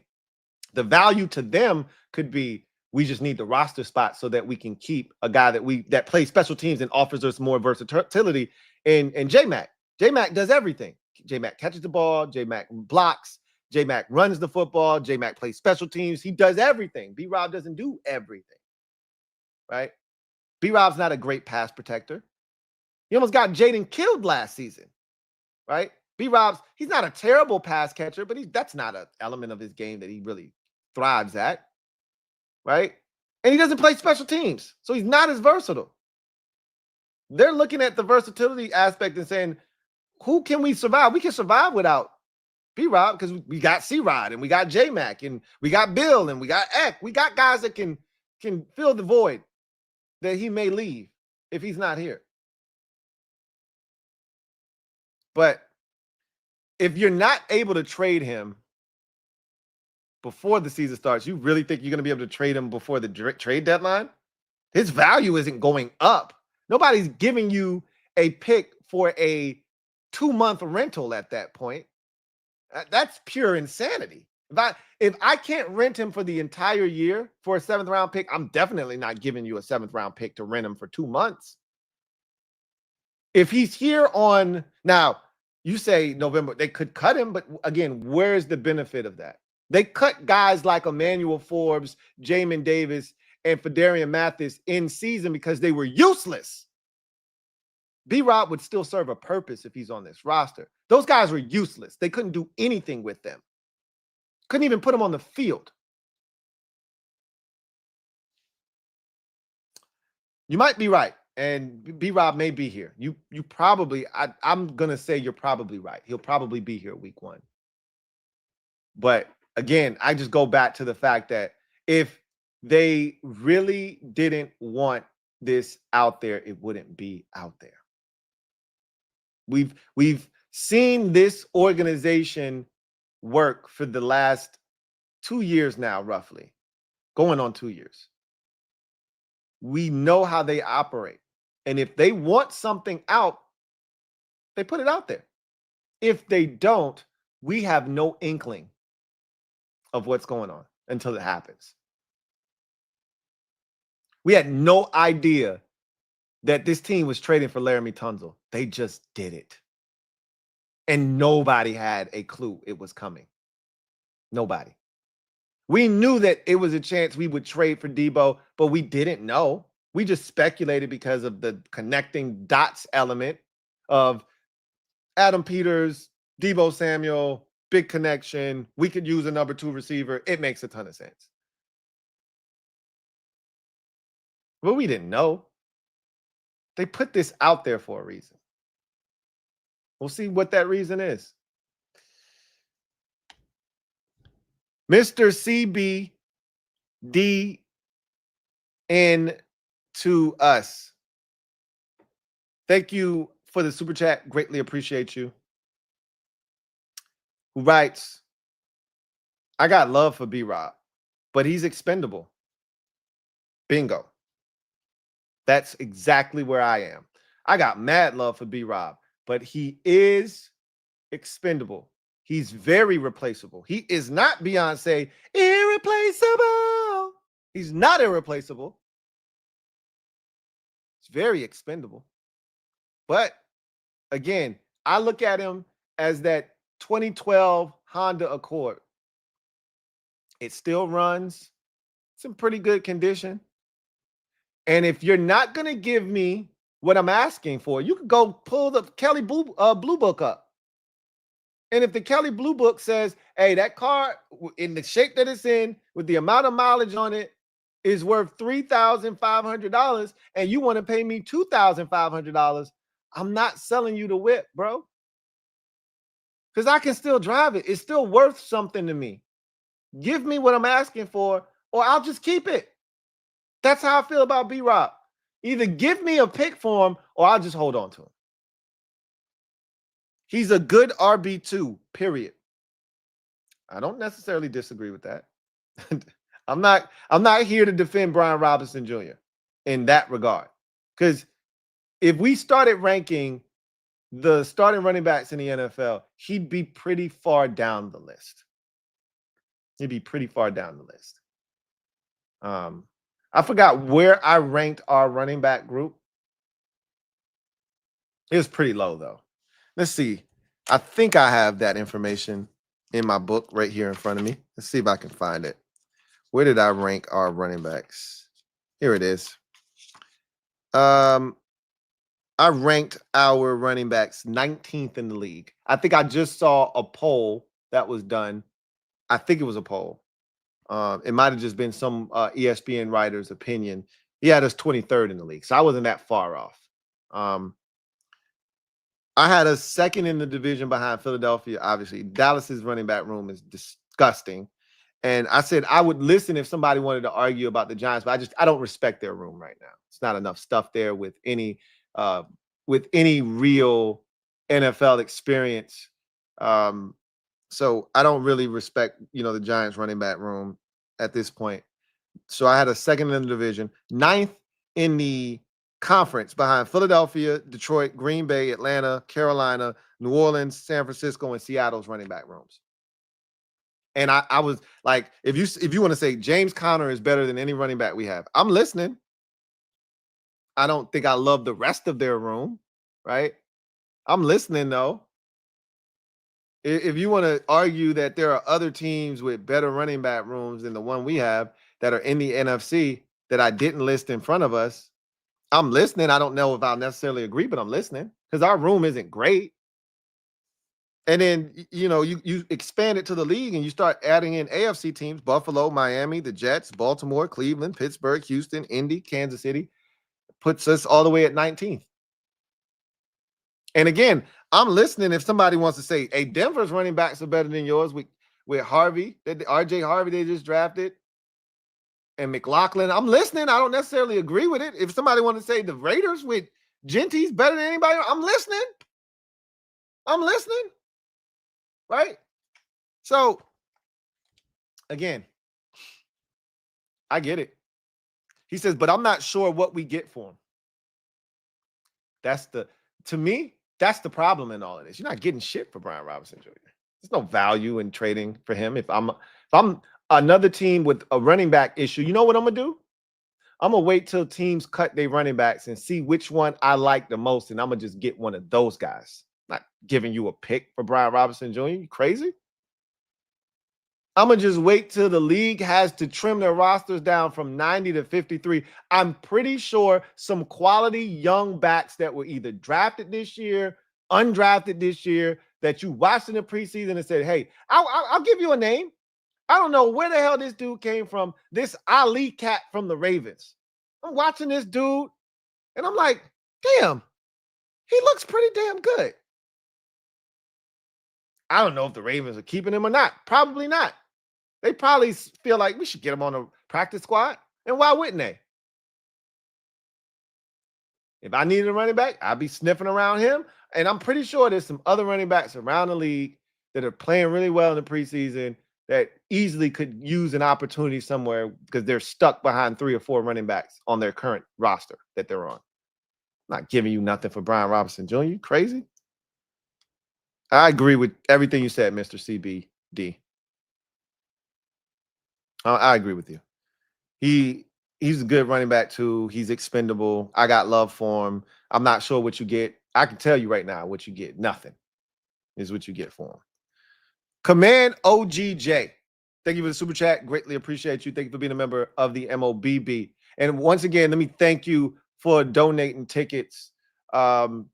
the value to them could be we just need the roster spot so that we can keep a guy that plays special teams and offers us more versatility. And J-Mac. J-Mac does everything. J-Mac catches the ball. J-Mac blocks. J-Mac runs the football. J-Mac plays special teams. He does everything. B-Rob doesn't do everything, right? B-Rob's not a great pass protector. He almost got Jaden killed last season, right? B-Rob's, he's not a terrible pass catcher, but that's not an element of his game that he really thrives at, right? And he doesn't play special teams, so he's not as versatile. They're looking at the versatility aspect and saying, who can we survive? We can survive without B-Rob because we got C-Rod and we got J-Mac and we got Bill and we got Eck. We got guys that can fill the void that he may leave if he's not here. But if you're not able to trade him before the season starts, you really think you're going to be able to trade him before the trade deadline? His value isn't going up. Nobody's giving you a pick for a 2-month rental at that point. That's pure insanity. If I can't rent him for the entire year for a 7th round pick, I'm definitely not giving you a 7th round pick to rent him for 2 months. If he's here on now, you say November, they could cut him, but again, where's the benefit of that? They cut guys like Emmanuel Forbes, Jamin Davis, and Fedarian Mathis in season because they were useless. B-Rob would still serve a purpose if he's on this roster. Those guys were useless. They couldn't do anything with them. Couldn't even put them on the field. You might be right. And B-Rob may be here. You probably, I'm going to say you're probably right. He'll probably be here week 1. But again, I just go back to the fact that if they really didn't want this out there, it wouldn't be out there. We've seen this organization work for the last 2 years now, roughly, going on 2 years. We know how they operate. And if they want something out, they put it out there. If they don't, we have no inkling of what's going on until it happens. We had no idea that this team was trading for Laramie Tunsil. They just did it. And nobody had a clue it was coming. Nobody. We knew that it was a chance we would trade for Debo, but we didn't know. We just speculated because of the connecting dots element of Adam Peters, Debo Samuel, big connection. We could use a number 2 receiver. It makes a ton of sense. But we didn't know. They put this out there for a reason. We'll see what that reason is. Mr. CBDN to us. Thank you for the super chat. Greatly appreciate you. Who writes, I got love for B-Rob, but he's expendable. Bingo. That's exactly where I am. I got mad love for B-Rob, but he is expendable. He's very replaceable. He is not Beyonce irreplaceable. He's not irreplaceable. He's very expendable. But again, I look at him as that 2012 Honda Accord. It still runs. It's in pretty good condition. And if you're not going to give me what I'm asking for, you can go pull the Kelley Blue Book up. And if the Kelley Blue Book says, hey, that car in the shape that it's in with the amount of mileage on it is worth $3,500 and you want to pay me $2,500, I'm not selling you the whip, bro. Because I can still drive it. It's still worth something to me. Give me what I'm asking for or I'll just keep it. That's how I feel about B-Rob. Either give me a pick for him or I'll just hold on to him. He's a good RB2, period. I don't necessarily disagree with that. I'm not here to defend Brian Robinson Jr. in that regard. Because if we started ranking the starting running backs in the NFL, he'd be pretty far down the list. He'd be pretty far down the list. I forgot where I ranked our running back group. It was pretty low, though. Let's see. I think I have that information in my book right here in front of me. Let's see if I can find it. Where did I rank our running backs? Here it is. I ranked our running backs 19th in the league. I think I just saw a poll that was done. I think it was a poll. It might have just been some ESPN writer's opinion. He had us 23rd in the league, so I wasn't that far off. I had us second in the division behind Philadelphia. Obviously, Dallas's running back room is disgusting. And I said I would listen if somebody wanted to argue about the Giants, but I don't respect their room right now. It's not enough stuff there with any real NFL experience. So I don't really respect, the Giants running back room at this point. So I had a second in the division, 9th in the conference behind Philadelphia, Detroit, Green Bay, Atlanta, Carolina, New Orleans, San Francisco, and Seattle's running back rooms. And I was like, if you want to say James Conner is better than any running back we have, I'm listening. I don't think I love the rest of their room, right? I'm listening, though. If you want to argue that there are other teams with better running back rooms than the one we have that are in the NFC that I didn't list in front of us, I'm listening. I don't know if I'll necessarily agree, but I'm listening because our room isn't great. And then, you expand it to the league and you start adding in AFC teams, Buffalo, Miami, the Jets, Baltimore, Cleveland, Pittsburgh, Houston, Indy, Kansas City, puts us all the way at 19th. And again, I'm listening if somebody wants to say, hey, Denver's running backs are better than yours with Harvey, RJ Harvey they just drafted, and McLaughlin. I'm listening. I don't necessarily agree with it. If somebody wants to say the Raiders with Genty's better than anybody, I'm listening. I'm listening. Right? So, again, I get it. He says, but I'm not sure what we get for him. To me, that's the problem in all of this. You're not getting shit for Brian Robinson Jr. There's no value in trading for him. If I'm another team with a running back issue, you know what I'm going to do? I'm going to wait till teams cut their running backs and see which one I like the most, and I'm going to just get one of those guys. Not giving you a pick for Brian Robinson Jr. You crazy? I'm going to just wait till the league has to trim their rosters down from 90 to 53. I'm pretty sure some quality young backs that were either drafted this year, undrafted this year, that you watched in the preseason and said, hey, I'll give you a name. I don't know where the hell this dude came from, this Ali cat from the Ravens. I'm watching this dude, and I'm like, damn, he looks pretty damn good. I don't know if the Ravens are keeping him or not. Probably not. They probably feel like we should get him on the practice squad. And why wouldn't they? If I needed a running back, I'd be sniffing around him. And I'm pretty sure there's some other running backs around the league that are playing really well in the preseason that easily could use an opportunity somewhere because they're stuck behind 3 or 4 running backs on their current roster that they're on. I'm not giving you nothing for Brian Robinson Jr. You crazy? I agree with everything you said, Mr. CBD. I agree with you. He's a good running back too. He's expendable. I got love for him. I'm not sure what you get. I can tell you right now what you get. Nothing is what you get for him. Command OGJ. Thank you for the super chat. Greatly appreciate you. Thank you for being a member of the MOBB. And once again, let me thank you for donating tickets to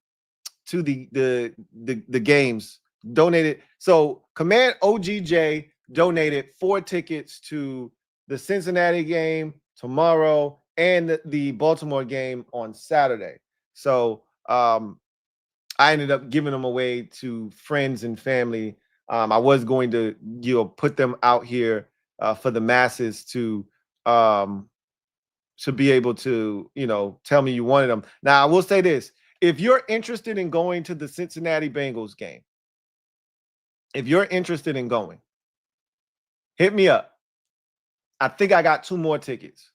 the games. Donated. So Command OGJ donated 4 tickets to the Cincinnati game tomorrow and the Baltimore game on Saturday. So I ended up giving them away to friends and family. I was going to put them out here for the masses to be able to tell me you wanted them. Now I will say this: if you're interested in going to the Cincinnati Bengals game, if you're interested in going, hit me up. I think I got 2 more tickets.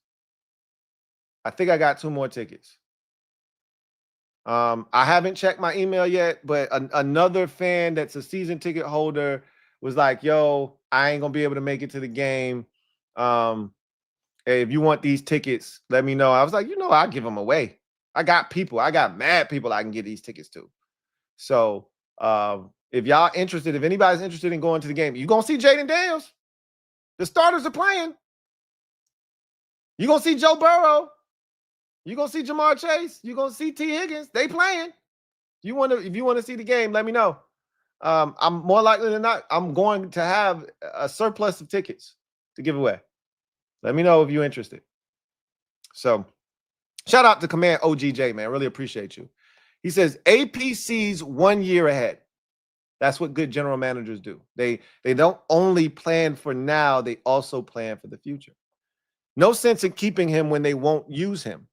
I haven't checked my email yet, but another fan that's a season ticket holder was like, yo, I ain't gonna be able to make it to the game. Hey, if you want these tickets, let me know. I was like, I'll give them away. I got mad people I can get these tickets to. So if y'all interested, if anybody's interested in going to the game, you're gonna see Jaden Daniels. The starters are playing. You're gonna see Joe Burrow. You're gonna see Jamar Chase. You're gonna see T. Higgins. They playing. If you want to see the game, let me know. I'm more likely than not, I'm going to have a surplus of tickets to give away. Let me know if you're interested. So shout out to Command OGJ, man. Really appreciate you. He says APC's 1 year ahead. That's what good general managers do. They don't only plan for now, they also plan for the future. No sense in keeping him when they won't use him.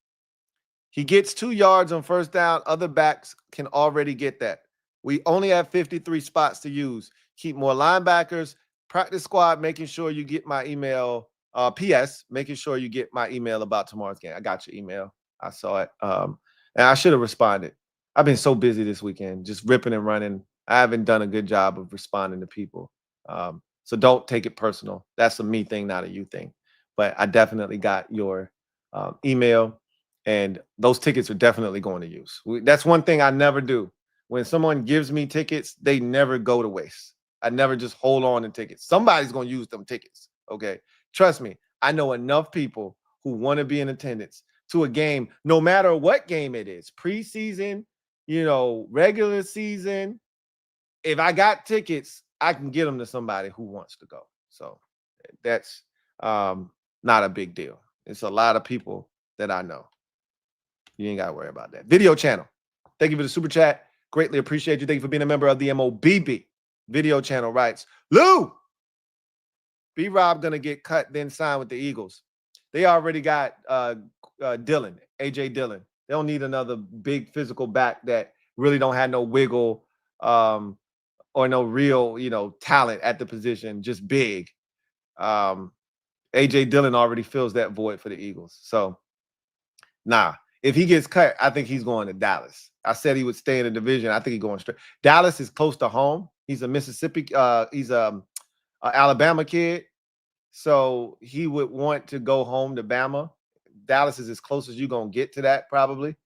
He gets 2 yards on first down. Other backs can already get that. We only have 53 spots to use. Keep more linebackers. Practice squad, making sure you get my email. PS, making sure you get my email about tomorrow's game. I got your email. I saw it. And I should have responded. I've been so busy this weekend, just ripping and running. I haven't done a good job of responding to people. So don't take it personal. That's a me thing, not a you thing. But I definitely got your email, and those tickets are definitely going to use. That's one thing I never do. When someone gives me tickets, they never go to waste. I never just hold on to tickets. Somebody's going to use them tickets, okay? Trust me, I know enough people who want to be in attendance to a game, no matter what game it is, preseason, regular season. If I got tickets, I can get them to somebody who wants to go. So that's not a big deal. It's a lot of people that I know. You ain't got to worry about that. Video channel. Thank you for the super chat. Greatly appreciate you. Thank you for being a member of the MOBB. Video channel writes, Lou, B-Rob going to get cut, then sign with the Eagles. They already got Dillon, A.J. Dillon. They don't need another big physical back that really don't have no wiggle or no real, talent at the position, just big. A.J. Dillon already fills that void for the Eagles. So, if he gets cut, I think he's going to Dallas. I said he would stay in the division. I think he's going straight. Dallas is close to home. He's a Mississippi. He's a Alabama kid. So he would want to go home to Bama. Dallas is as close as you're going to get to that, probably.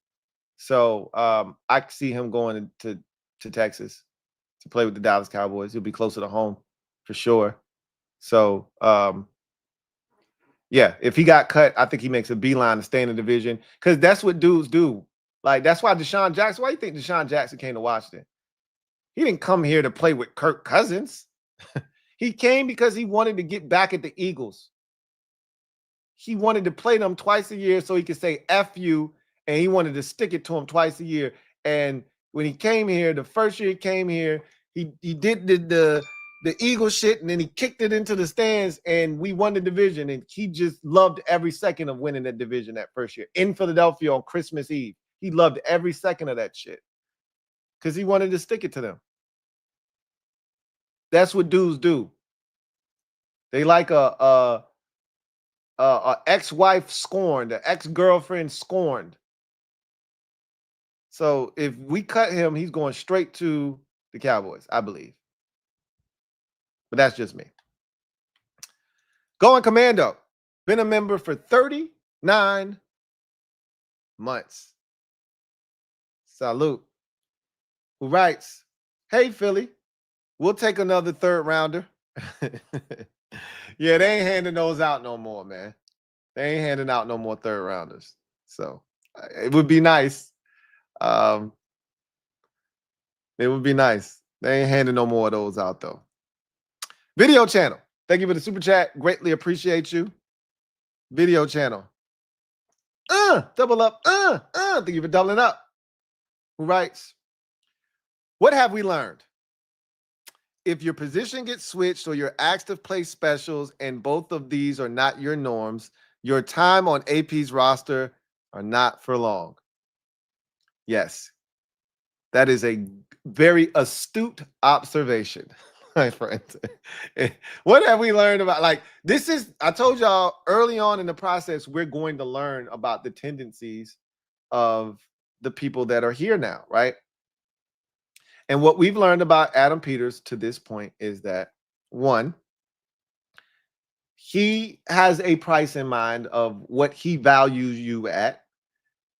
So I see him going to Texas to play with the Dallas Cowboys. He'll be closer to home for sure. So, yeah, if he got cut, I think he makes a beeline to stay in the division, because that's what dudes do. Like, that's why Deshaun Jackson, why do you think Deshaun Jackson came to Washington? He didn't come here to play with Kirk Cousins. He came because he wanted to get back at the Eagles. He wanted to play them twice a year so he could say F you, and he wanted to stick it to him twice a year. And when he came here, the first year he came here, he did the Eagle shit, and then he kicked it into the stands, and we won the division. And he just loved every second of winning that division that first year in Philadelphia on Christmas Eve. He loved every second of that shit because he wanted to stick it to them. That's what dudes do. They like a ex-wife scorned, an ex-girlfriend scorned. So if we cut him, he's going straight to the Cowboys, I believe. But that's just me. Going Commando. Been a member for 39 months. Salute. Who writes, hey, Philly, we'll take another third rounder. Yeah, they ain't handing those out no more, man. They ain't handing out no more third rounders. So it would be nice. It would be nice. They ain't handing no more of those out, though. Video channel. Thank you for the super chat. Greatly appreciate you. Video channel. Double up. Thank you for doubling up. Who writes, what have we learned? If your position gets switched or you're asked to play specials and both of these are not your norms, your time on AP's roster are not for long. Yes, that is a very astute observation, my friend. What have we learned about, I told y'all early on in the process, we're going to learn about the tendencies of the people that are here now, right? And what we've learned about Adam Peters to this point is that, one, he has a price in mind of what he values you at.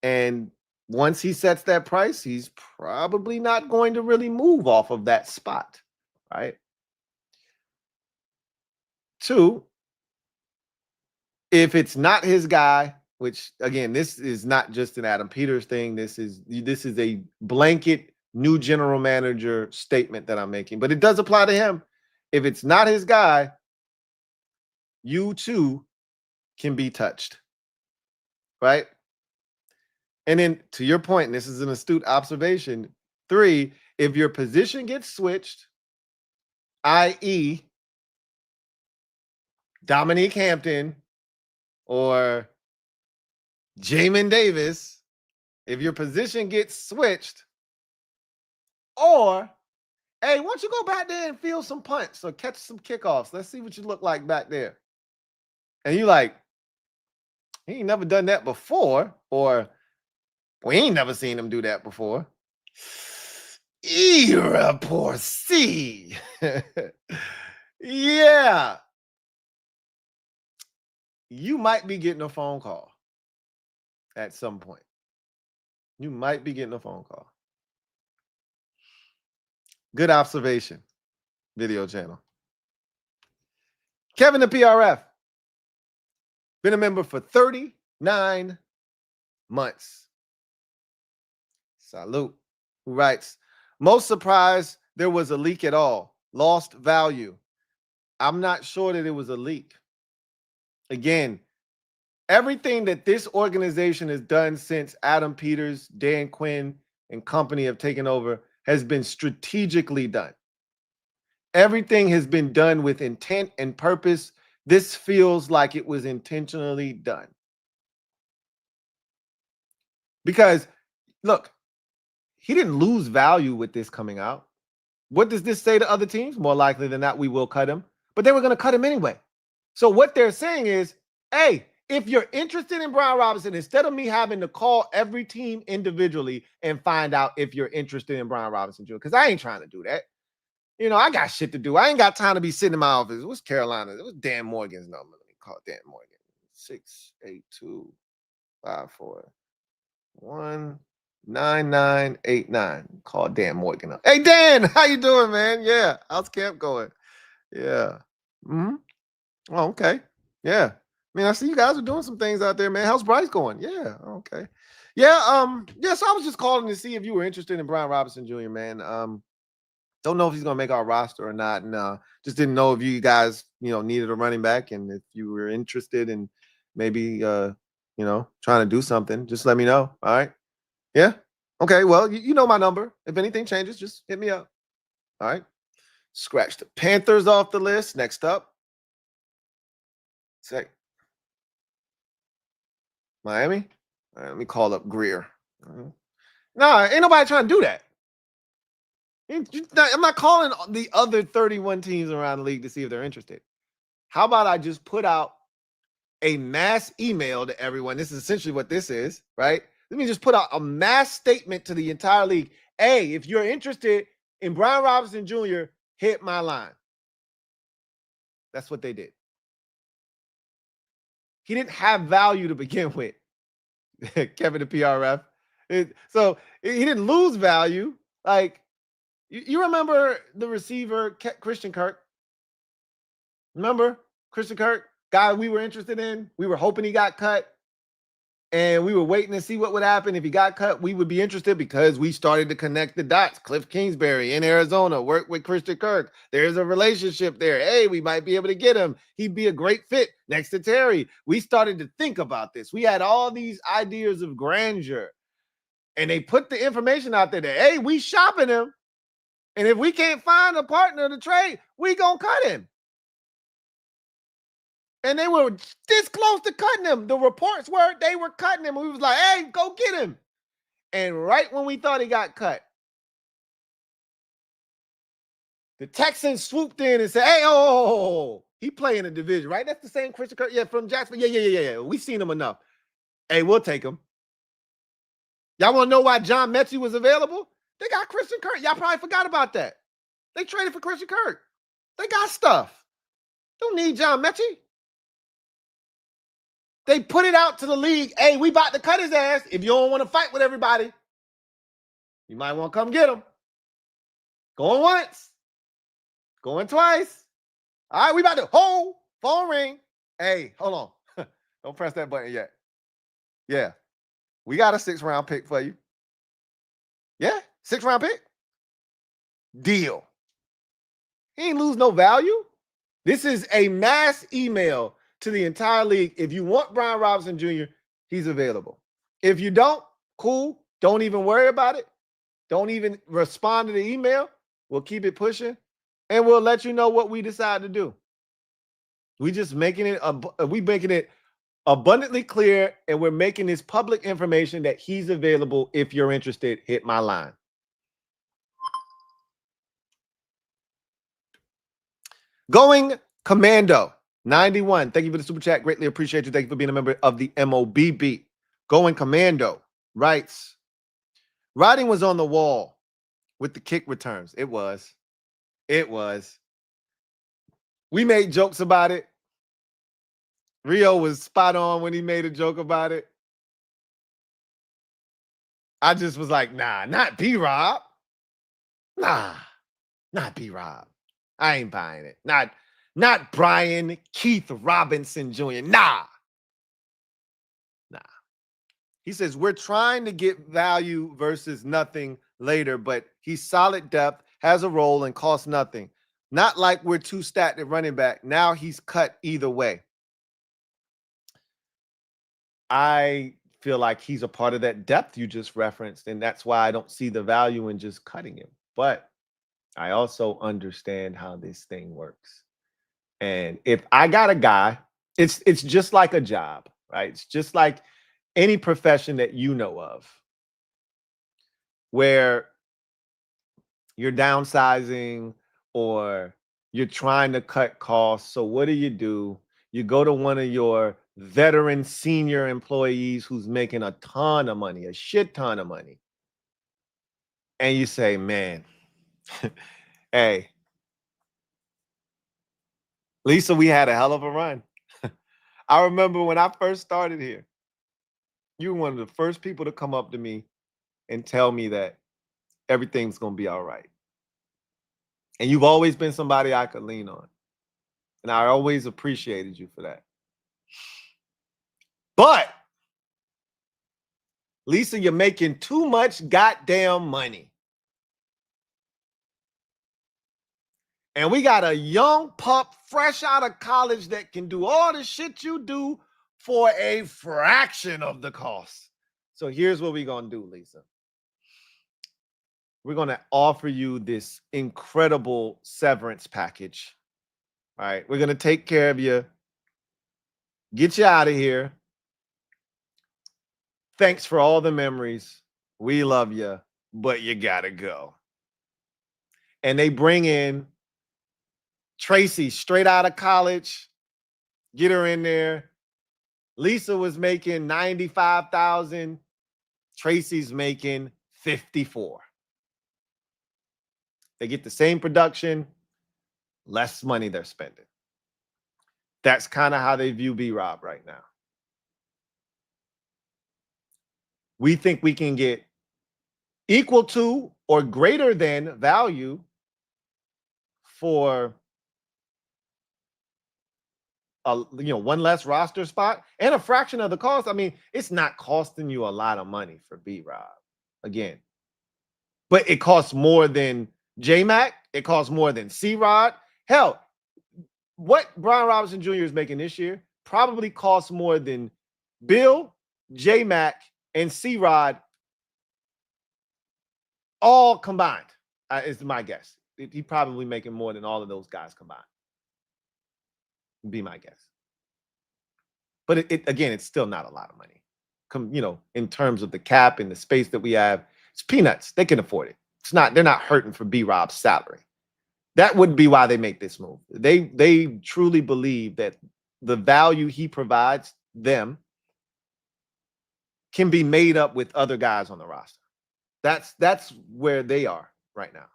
And once he sets that price, he's probably not going to really move off of that spot, right? Two, if it's not his guy, which again, this is not just an Adam Peters thing. This is a blanket new general manager statement that I'm making, but it does apply to him. If it's not his guy, you too can be touched, right? And then to your point, and this is an astute observation, 3, if your position gets switched, i.e. Dominique Hampton or Jamin Davis, if your position gets switched, or, hey, why don't you go back there and feel some punts or catch some kickoffs? Let's see what you look like back there. And you're like, he ain't never done that before, or we ain't never seen him do that before. Irreporsi. Yeah. You might be getting a phone call at some point. You might be getting a phone call. Good observation, video channel. Kevin the PRF. Been a member for 39 months. Salute. Who writes, most surprised there was a leak at all. Lost value. I'm not sure that it was a leak. Again, everything that this organization has done since Adam Peters, Dan Quinn, and company have taken over has been strategically done. Everything has been done with intent and purpose. This feels like it was intentionally done. Because, look, he didn't lose value with this coming out. What does this say to other teams? More likely than not, we will cut him. But they were going to cut him anyway. So what they're saying is, hey, if you're interested in Brian Robinson, instead of me having to call every team individually and find out if you're interested in Brian Robinson Jr., because I ain't trying to do that. You know, I got shit to do. I ain't got time to be sitting in my office. What's Carolina? It was Dan Morgan's number. Let me call Dan Morgan. 682-541-9989. Call Dan Morgan up. Hey, Dan, how you doing, man? Yeah. How's camp going? Yeah. Mm-hmm. Oh, okay. Yeah. I mean, I see you guys are doing some things out there, man. How's Bryce going? Yeah. Okay. Yeah. Yeah. So I was just calling to see if you were interested in Brian Robinson Jr., man. Don't know if he's gonna make our roster or not, and just didn't know if you guys, needed a running back, and if you were interested in maybe, trying to do something. Just let me know. All right. Yeah. Okay. Well, you know my number. If anything changes, just hit me up. All right. Scratch the Panthers off the list. Next up. Say Miami. All right, let me call up Greer. Nah, ain't nobody trying to do that. I'm not calling the other 31 teams around the league to see if they're interested. How about I just put out a mass email to everyone? This is essentially what this is, right? Let me just put out a mass statement to the entire league. Hey, if you're interested in Brian Robinson Jr., hit my line. That's what they did. He didn't have value to begin with, Kevin the PRF. So he didn't lose value. Like, you remember the receiver, Christian Kirk? Remember Christian Kirk? Guy we were interested in. We were hoping he got cut. And we were waiting to see what would happen. If he got cut, we would be interested because we started to connect the dots. Cliff Kingsbury in Arizona worked with Christian Kirk. There's a relationship there. Hey, we might be able to get him. He'd be a great fit next to Terry. We started to think about this. We had all these ideas of grandeur. And they put the information out there that, hey, we shopping him. And if we can't find a partner to trade, we gonna cut him. And they were this close to cutting him. The reports were they were cutting him. We was like, hey, go get him. And right when we thought he got cut, the Texans swooped in and said, hey, he playing a division, right? That's the same Christian Kirk. Yeah, from Jacksonville. Yeah. We've seen him enough. Hey, we'll take him. Y'all want to know why John Mechie was available? They got Christian Kirk. Y'all probably forgot about that. They traded for Christian Kirk. They got stuff. Don't need John Mechie. They put it out to the league. Hey, we about to cut his ass. If you don't want to fight with everybody, you might want to come get him. Going once. Going twice. All right, we about to hold. Phone ring. Hey, hold on. Don't press that button yet. Yeah. We got a 6th-round pick for you. Yeah, 6th-round pick. Deal. He ain't lose no value. This is a mass email to the entire league. If you want Brian Robinson Jr., he's available. If you don't, cool. Don't even worry about it. Don't even respond to the email. We'll keep it pushing, and we'll let you know what we decide to do. We just making it abundantly clear, and we're making this public information that he's available. If you're interested, hit my line. Going Commando 91. Thank you for the super chat. Greatly appreciate you. Thank you for being a member of the MOBB. Going Commando writes, writing was on the wall with the kick returns. It was. We made jokes about it. Rio was spot on when he made a joke about it. I just was like, nah, not B-Rob. Nah, not B-Rob. I ain't buying it. Not Brian Keith Robinson Jr. Nah. He says, we're trying to get value versus nothing later, but he's solid depth, has a role, and costs nothing. Not like we're too stacked at running back. Now he's cut either way. I feel like he's a part of that depth you just referenced, and that's why I don't see the value in just cutting him. But I also understand how this thing works. And if I got a guy, it's just like a job, right? It's just like any profession that you know of where you're downsizing or you're trying to cut costs. So what do? You go to one of your veteran senior employees who's making a ton of money, a shit ton of money. And you say, man, hey, Lisa, we had a hell of a run. I remember when I first started here, you were one of the first people to come up to me and tell me that everything's going to be all right. And you've always been somebody I could lean on. And I always appreciated you for that. But, Lisa, you're making too much goddamn money. And we got a young pup fresh out of college that can do all the shit you do for a fraction of the cost. So here's what we're going to do, Lisa. We're going to offer you this incredible severance package. All right. We're going to take care of you. Get you out of here. Thanks for all the memories. We love you, but you got to go. And they bring in Tracy straight out of college. Get her in there. Lisa was making $95,000. Tracy's making $54,000. They get the same production, less money they're spending. That's kind of how they view B-Rob right now. We think we can get equal to or greater than value for one less roster spot and a fraction of the cost. I mean, it's not costing you a lot of money for B-Rob again, but it costs more than J-Mac. It costs more than C-Rod. Hell, what Brian Robinson Jr. is making this year probably costs more than Bill, J-Mac, and C-Rod all combined. Is my guess. He's probably making more than all of those guys combined. Be my guess. But again, it's still not a lot of money. In terms of the cap and the space that we have, it's peanuts. They can afford it. They're not hurting for B-Rob's salary. That would be why they make this move. They truly believe that the value he provides them can be made up with other guys on the roster. That's where they are right now.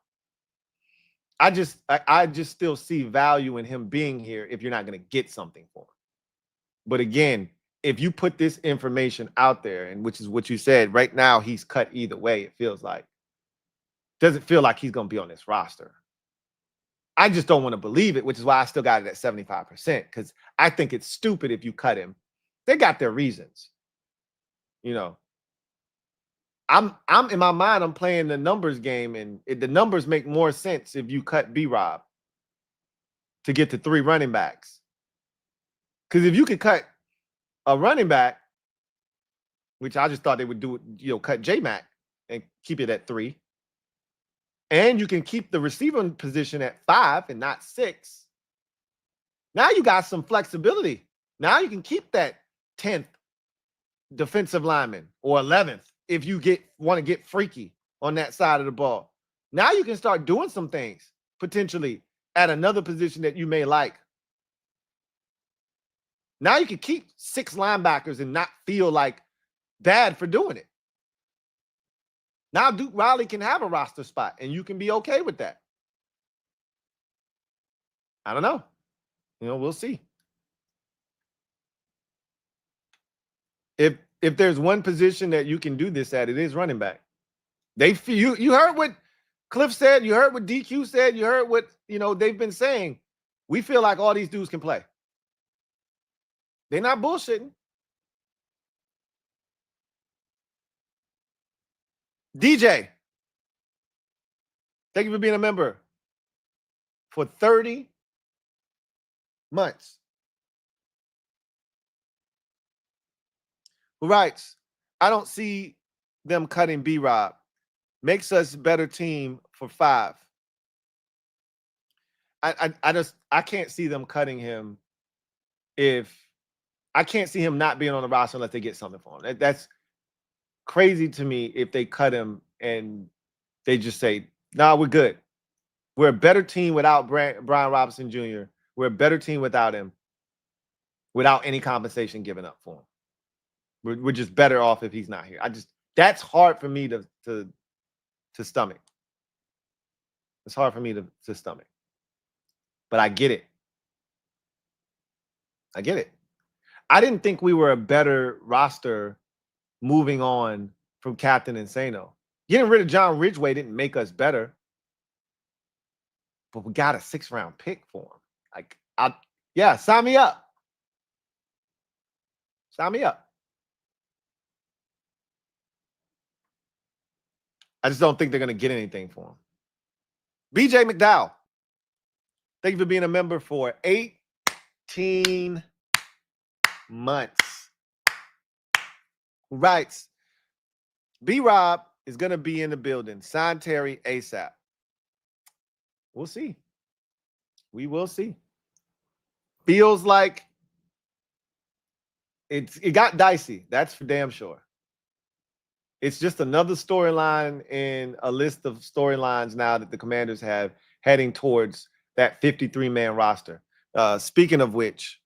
I just still see value in him being here if you're not going to get something for him. But again, if you put this information out there, and which is what you said, right now he's cut either way, it feels like. Doesn't feel like he's going to be on this roster. I just don't want to believe it, which is why I still got it at 75%, because I think it's stupid if you cut him. They got their reasons. You know, I'm in my mind, I'm playing the numbers game, and the numbers make more sense if you cut B-Rob to get to 3 running backs. Because if you could cut a running back, which I just thought they would do, cut J-Mac and keep it at 3. And you can keep the receiving position at 5 and not 6. Now you got some flexibility. Now you can keep that 10th defensive lineman or 11th if you want to get freaky on that side of the ball. Now you can start doing some things potentially at another position that you may like. Now you can keep 6 linebackers and not feel like bad for doing it. Now Duke Riley can have a roster spot, and you can be okay with that. I don't know. We'll see. If there's one position that you can do this at, it is running back. You heard what Cliff said. You heard what DQ said. You heard what they've been saying. We feel like all these dudes can play. They're not bullshitting. DJ, thank you for being a member for 30 months. Who writes, I don't see them cutting B-Rob. Makes us a better team for 5. I can't see them cutting him I can't see him not being on the roster unless they get something for him. That's crazy to me if they cut him and they just say, nah, we're good. We're a better team without Brian Robinson Jr. We're a better team without him, without any compensation given up for him. We're just better off if he's not here. That's hard for me to stomach. It's hard for me to stomach. But I get it. I get it. I didn't think we were a better roster moving on from Captain Insano. Getting rid of John Ridgeway didn't make us better. But we got a 6th-round pick for him. Sign me up. Sign me up. I just don't think they're going to get anything for him. BJ McDowell, thank you for being a member for 18 months. Who writes, B-Rob is going to be in the building. Sign Terry ASAP. We'll see. We will see. Feels like it got dicey. That's for damn sure. It's just another storyline in a list of storylines now that the Commanders have heading towards that 53-man roster. Speaking of which,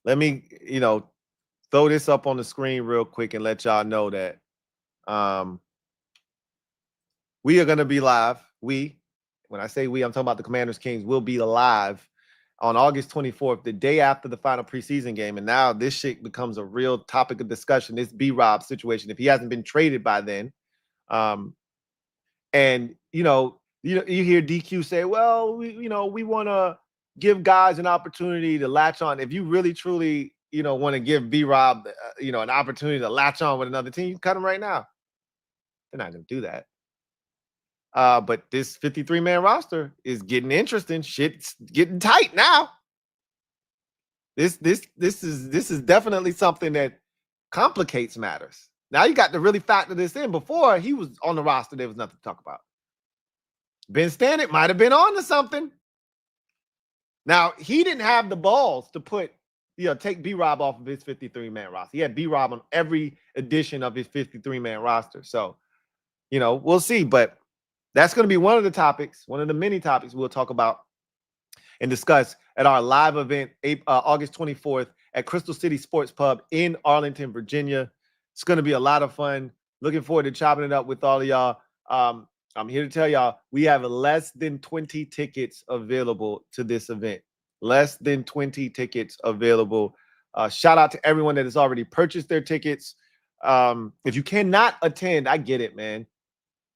let me, throw this up on the screen real quick and let y'all know that we are going to be live. When I say we, I'm talking about the Commanders Kings, will be live on August 24th, the day after the final preseason game. And now this shit becomes a real topic of discussion, this B-Rob situation, if he hasn't been traded by then. And, you hear DQ say, well, we want to give guys an opportunity to latch on. If you really, truly, want to give B-Rob, an opportunity to latch on with another team, you cut him right now. They're not going to do that. But this 53-man roster is getting interesting. Shit's getting tight now. This is definitely something that complicates matters. Now you got to really factor this in. Before he was on the roster, there was nothing to talk about. Ben Standig might have been on to something. Now he didn't have the balls to take B-Rob off of his 53-man roster. He had B-Rob on every edition of his 53-man roster. So, we'll see. But that's going to be one of the topics, one of the many topics we'll talk about and discuss at our live event, August 24th at Crystal City Sports Pub in Arlington, Virginia. It's going to be a lot of fun. Looking forward to chopping it up with all of y'all. I'm here to tell y'all we have less than 20 tickets available to this event. Less than 20 tickets available. Shout out to everyone that has already purchased their tickets. If you cannot attend, I get it, man.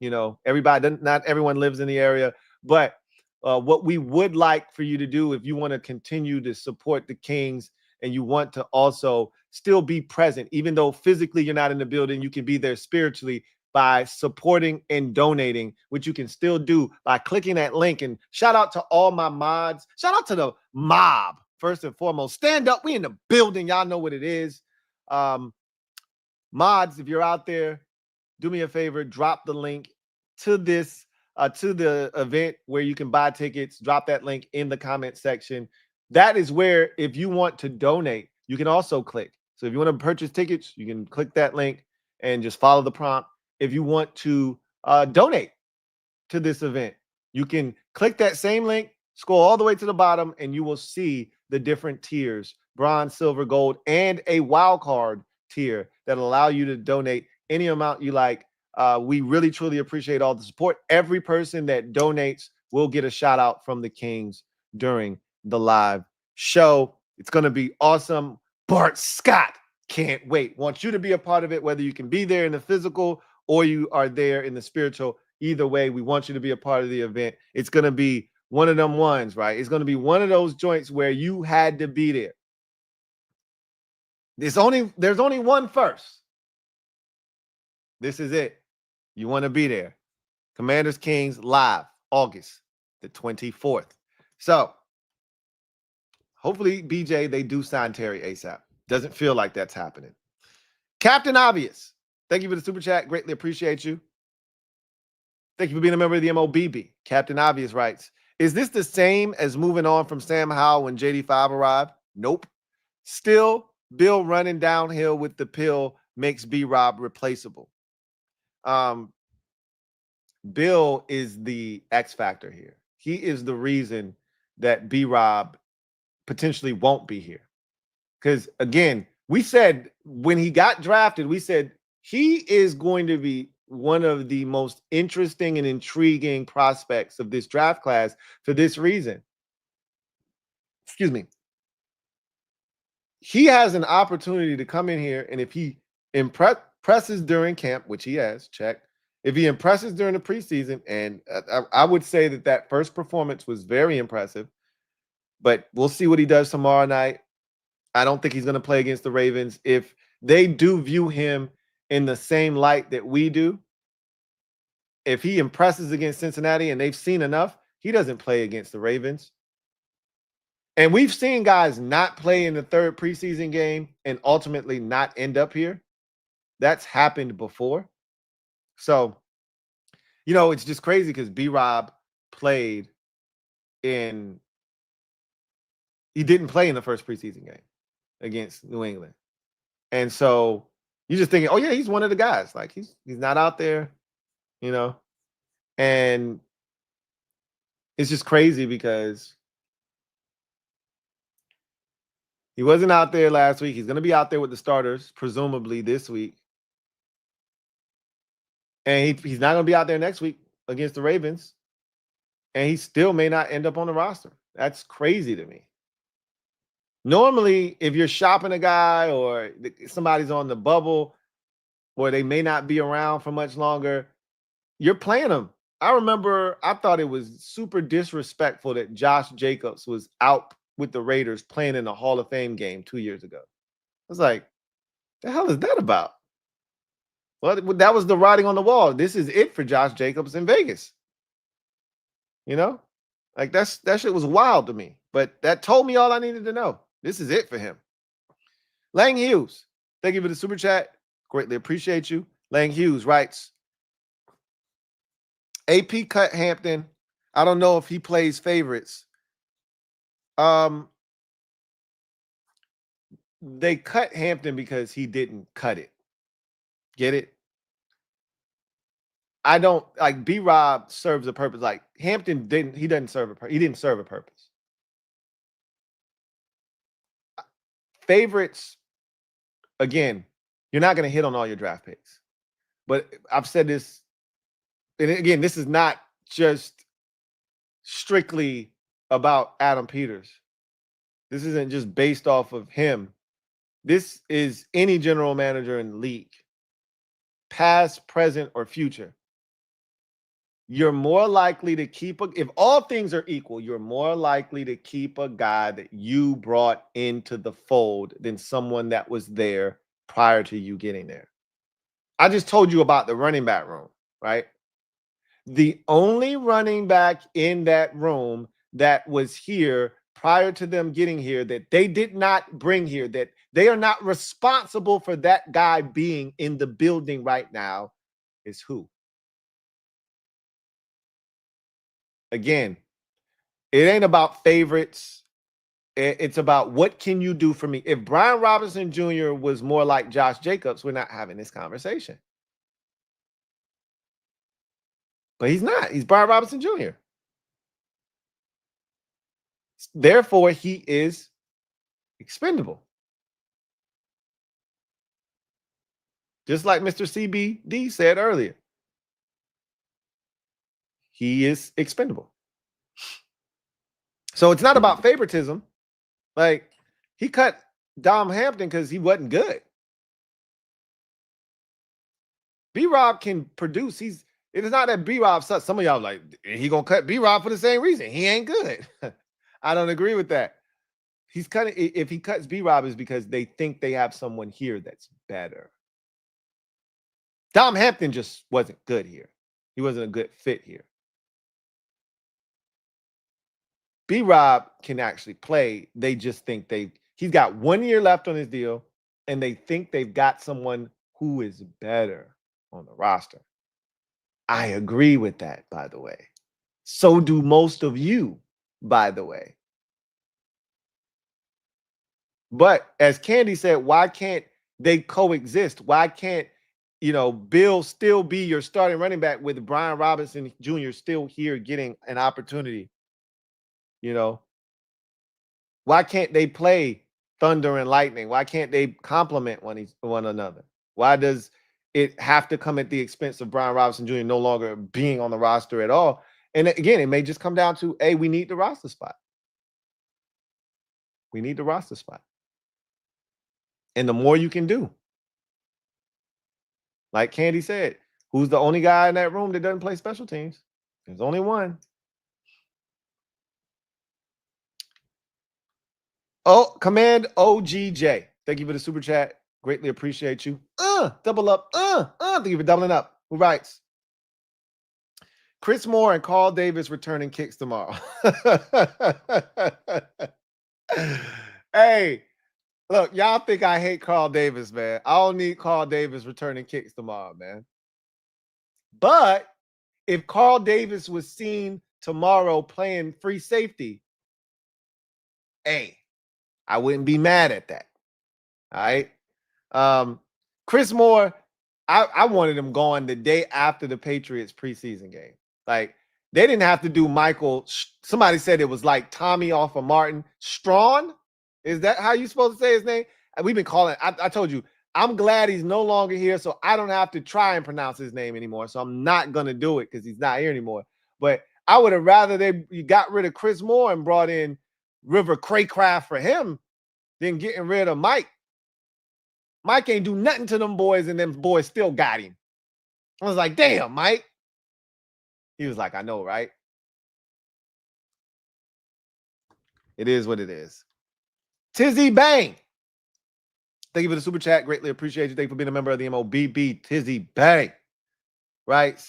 You know, not everyone lives in the area, but what we would like for you to do, if you want to continue to support the Kings and you want to also still be present, even though physically you're not in the building, you can be there spiritually by supporting and donating, which you can still do by clicking that link. And shout out to all my mods. Shout out to the mob, first and foremost. Stand up. We in the building. Y'all know what it is. Mods, if you're out there, do me a favor, drop the link to this, to the event where you can buy tickets. Drop that link in the comment section. That is where, if you want to donate, you can also click. So if you want to purchase tickets, you can click that link and just follow the prompt. If you want to donate to this event, you can click that same link, scroll all the way to the bottom, and you will see the different tiers, bronze, silver, gold, and a wild card tier that allow you to donate any amount you like. We really, truly appreciate all the support. Every person that donates will get a shout out from the Kings during the live show. It's going to be awesome. Bart Scott, can't wait. Want you to be a part of it, whether you can be there in the physical or you are there in the spiritual. Either way, we want you to be a part of the event. It's going to be one of them ones, right? It's going to be one of those joints where you had to be there. There's only one first. This is it. You want to be there. Commanders Kings live, August the 24th. So hopefully, BJ, they do sign Terry ASAP. Doesn't feel like that's happening. Captain Obvious, thank you for the super chat. Greatly appreciate you. Thank you for being a member of the MOBB. Captain Obvious writes, is this the same as moving on from Sam Howell when JD5 arrived? Nope. Still, Bill running downhill with the pill makes B-Rob replaceable. Bill is the X factor here. He is the reason that B-Rob potentially won't be here. Because, again, we said when he got drafted, we said he is going to be one of the most interesting and intriguing prospects of this draft class for this reason. Excuse me. He has an opportunity to come in here, and if he impresses during camp, which he has, check. If he impresses during the preseason, and I would say that first performance was very impressive, but we'll see what he does tomorrow night. I don't think he's going to play against the Ravens. If they do view him in the same light that we do, if he impresses against Cincinnati and they've seen enough, he doesn't play against the Ravens. And we've seen guys not play in the third preseason game and ultimately not end up here. That's happened before. So, it's just crazy because B-Rob he didn't play in the first preseason game against New England. And so you're just thinking, oh yeah, he's one of the guys. Like he's not out there, and it's just crazy because he wasn't out there last week. He's going to be out there with the starters, presumably this week. And he's not going to be out there next week against the Ravens. And he still may not end up on the roster. That's crazy to me. Normally, if you're shopping a guy or somebody's on the bubble or they may not be around for much longer, you're playing them. I remember I thought it was super disrespectful that Josh Jacobs was out with the Raiders playing in the Hall of Fame game 2 years ago. I was like, the hell is that about? Well, that was the writing on the wall. This is it for Josh Jacobs in Vegas. Like that shit was wild to me. But that told me all I needed to know. This is it for him. Lang Hughes, thank you for the super chat. Greatly appreciate you. Lang Hughes writes, AP cut Hampton. I don't know if he plays favorites. They cut Hampton because he didn't cut it. Get it? I don't like B-Rob serves a purpose. Like Hampton didn't. He didn't serve a purpose. favorites, again, you're not going to hit on all your draft picks. But I've said this, and again, this is not just strictly about Adam Peters. This isn't just based off of him. This is any general manager in the league, past, present, or future. You're more likely to keep if all things are equal, you're more likely to keep a guy that you brought into the fold than someone that was there prior to you getting there. I just told you about the running back room, right? The only running back in that room that was here prior to them getting here, that they did not bring here, that they are not responsible for that guy being in the building right now, is who? Again, it ain't about favorites. It's about what can you do for me? If Brian Robinson Jr. was more like Josh Jacobs, we're not having this conversation. But he's not. He's Brian Robinson Jr. Therefore, he is expendable. Just like Mr. CBD said earlier. He is expendable. So it's not about favoritism. Like, he cut Dom Hampton because he wasn't good. B-Rob can produce. It is not that B-Rob sucks. Some of y'all like, he gonna cut B-Rob for the same reason. He ain't good. I don't agree with that. He's cutting. If he cuts B-Rob, is because they think they have someone here that's better. Dom Hampton just wasn't good here. He wasn't a good fit here. B-Rob can actually play. They just think he's got 1 year left on his deal, and they think they've got someone who is better on the roster. I agree with that, by the way. So do most of you, by the way. But as Candy said, why can't they coexist? Why can't, Bill still be your starting running back with Brian Robinson Jr. still here getting an opportunity? Why can't they play thunder and lightning? Why can't they complement one another? Why does it have to come at the expense of Brian Robinson Jr. no longer being on the roster at all? And again, it may just come down to, hey, we need the roster spot. We need the roster spot. And the more you can do. Like Candy said, who's the only guy in that room that doesn't play special teams? There's only one. Oh, Command OGJ. Thank you for the super chat. Greatly appreciate you. Double up. Thank you for doubling up. Who writes? Chris Moore and Carl Davis returning kicks tomorrow. Hey, look, y'all think I hate Carl Davis, man. I don't need Carl Davis returning kicks tomorrow, man. But if Carl Davis was seen tomorrow playing free safety, hey, I wouldn't be mad at that. All right. Chris Moore, I wanted him gone the day after the Patriots preseason game. Like, they didn't have to do Michael. Somebody said it was like Tommy off of Martin. Strawn? Is that how you supposed to say his name? And we've been calling. I told you, I'm glad he's no longer here, so I don't have to try and pronounce his name anymore. So I'm not going to do it because he's not here anymore. But I would have rather you got rid of Chris Moore and brought in River Craycraft for him than getting rid of Mike. Mike ain't do nothing to them boys, and them boys still got him. I was like, damn, Mike. He was like, I know, right? It is what it is. Tizzy Bang. Thank you for the super chat. Greatly appreciate you. Thank you for being a member of the MOBB. Tizzy Bang. Right?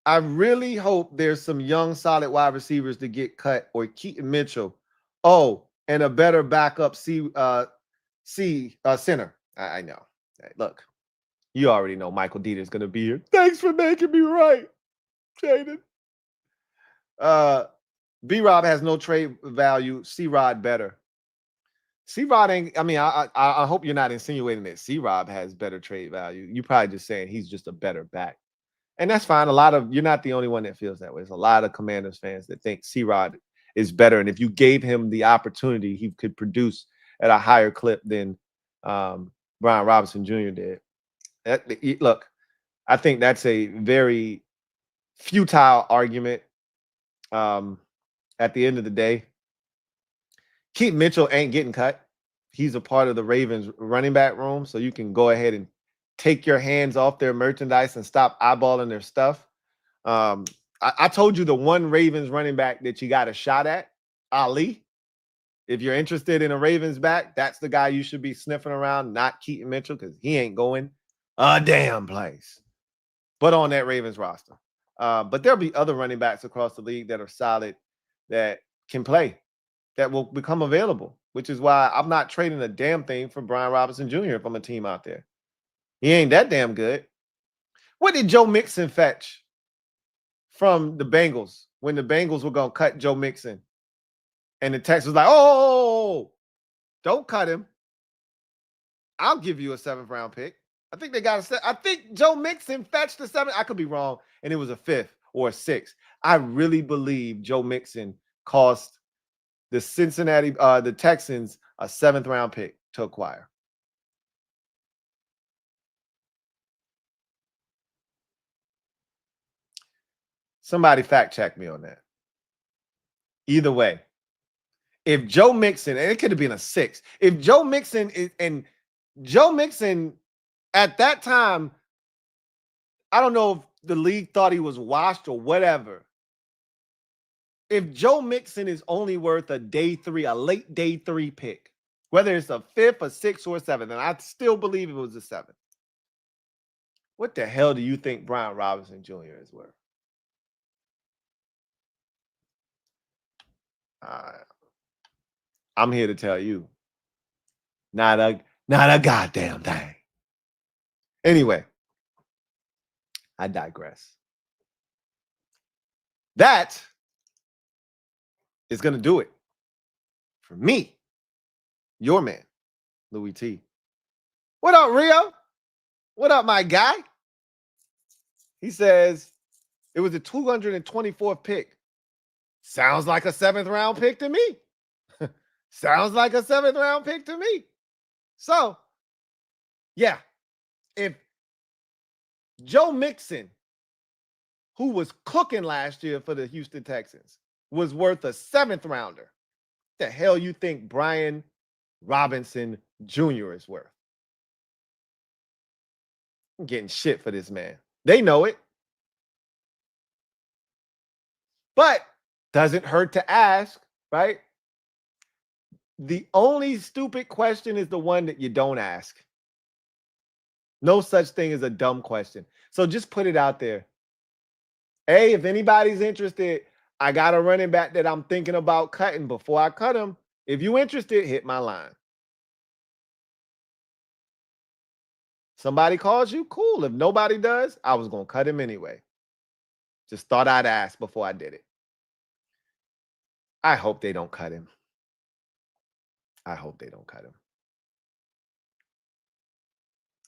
I really hope there's some young, solid wide receivers to get cut, or Keaton Mitchell. Oh, and a better backup center. I know. Hey, look, you already know Michael Dieter's going to be here. Thanks for making me right, Jaden. B-Rob has no trade value. C-Rod better. C-Rod ain't, I hope you're not insinuating that C-Rob has better trade value. You're probably just saying he's just a better back. And that's fine. You're not the only one that feels that way. There's a lot of Commanders fans that think C-Rod is better. And if you gave him the opportunity, he could produce at a higher clip than Brian Robinson Jr. did. Look, I think that's a very futile argument. At the end of the day, Keaton Mitchell ain't getting cut. He's a part of the Ravens running back room, so you can go ahead and take your hands off their merchandise and stop eyeballing their stuff. I told you the one Ravens running back that you got a shot at, Ali. If you're interested in a Ravens back, that's the guy you should be sniffing around, not Keaton Mitchell, because he ain't going a damn place. But on that Ravens roster. But there'll be other running backs across the league that are solid, that can play, that will become available, which is why I'm not trading a damn thing for Brian Robinson Jr. if I'm a team out there. He ain't that damn good. What did Joe Mixon fetch from the Bengals when the Bengals were going to cut Joe Mixon? And the text was like, oh, don't cut him. I'll give you a 7th round pick. I think they got a set. I think Joe Mixon fetched a 7th. I could be wrong. And it was a 5th or a 6th. I really believe Joe Mixon cost the the Texans a 7th round pick to acquire. Somebody fact check me on that. Either way, if Joe Mixon, and it could have been a 6, if Joe Mixon at that time, I don't know if the league thought he was washed or whatever. If Joe Mixon is only worth a late day 3 pick, whether it's a 5th, a 6th, or a 7th, and I still believe it was a 7th, what the hell do you think Brian Robinson Jr. is worth? I'm here to tell you, not a goddamn thing. Anyway, I digress. That is going to do it for me, your man, Louie T. What up, Rio? What up, my guy? He says it was the 224th pick. Sounds like a 7th round pick to me. Sounds like a 7th round pick to me. So, yeah, if Joe Mixon, who was cooking last year for the Houston Texans, was worth a 7th rounder, the hell you think Brian Robinson Jr. is worth? I'm getting shit for this man. They know it. But doesn't hurt to ask, right? The only stupid question is the one that you don't ask. No such thing as a dumb question. So just put it out there. Hey, if anybody's interested, I got a running back that I'm thinking about cutting. Before I cut him, if you're interested, hit my line. Somebody calls you, cool. If nobody does, I was going to cut him anyway. Just thought I'd ask before I did it. I hope they don't cut him. I hope they don't cut him.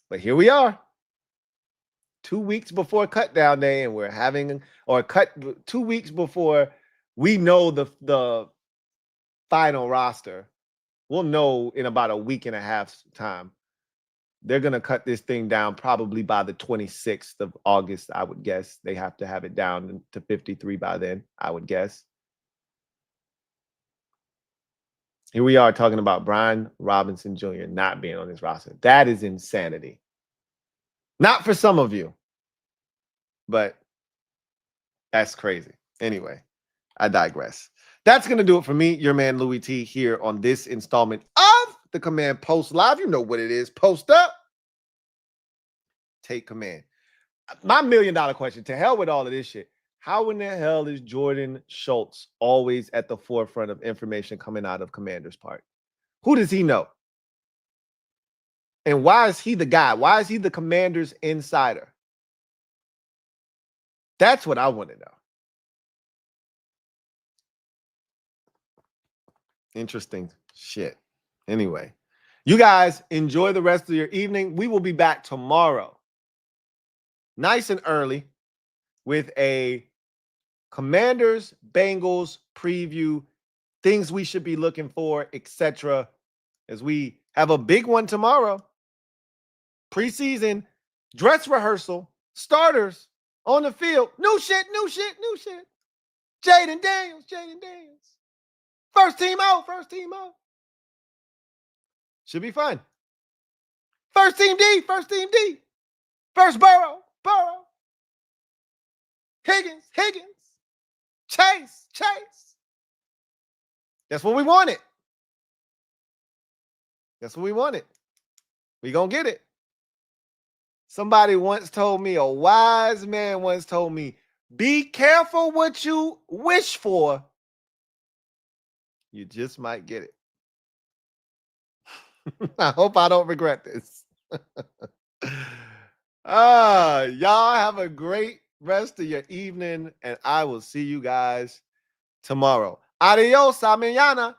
But here we are. 2 weeks before cut down day, and we're having, or cut 2 weeks before we know the final roster. We'll know in about a week and a half time. They're going to cut this thing down probably by the 26th of August, I would guess. They have to have it down to 53 by then, I would guess. Here we are talking about Brian Robinson Jr. not being on this roster. That is insanity. Not for some of you, but that's crazy. Anyway, I digress. That's going to do it for me, your man Louie T, here on this installment of the Command Post Live. You know what it is. Post up. Take command. My $1 million question, to hell with all of this shit. How in the hell is Jordan Schultz always at the forefront of information coming out of Commander's Park? Who does he know? And why is he the guy? Why is he the Commander's insider? That's what I want to know. Interesting shit. Anyway, you guys enjoy the rest of your evening. We will be back tomorrow, nice and early, with a Commanders, Bengals preview, things we should be looking for, etc. as we have a big one tomorrow. Preseason dress rehearsal, starters on the field. New shit. Jaden Daniels. First team out. Should be fun. First team D. First Burrow. Higgins. Chase. That's what we wanted. We gonna get it. Somebody once told me, a wise man once told me, be careful what you wish for. You just might get it. I hope I don't regret this. Y'all have a great rest of your evening, and I will see you guys tomorrow. Adios, mañana.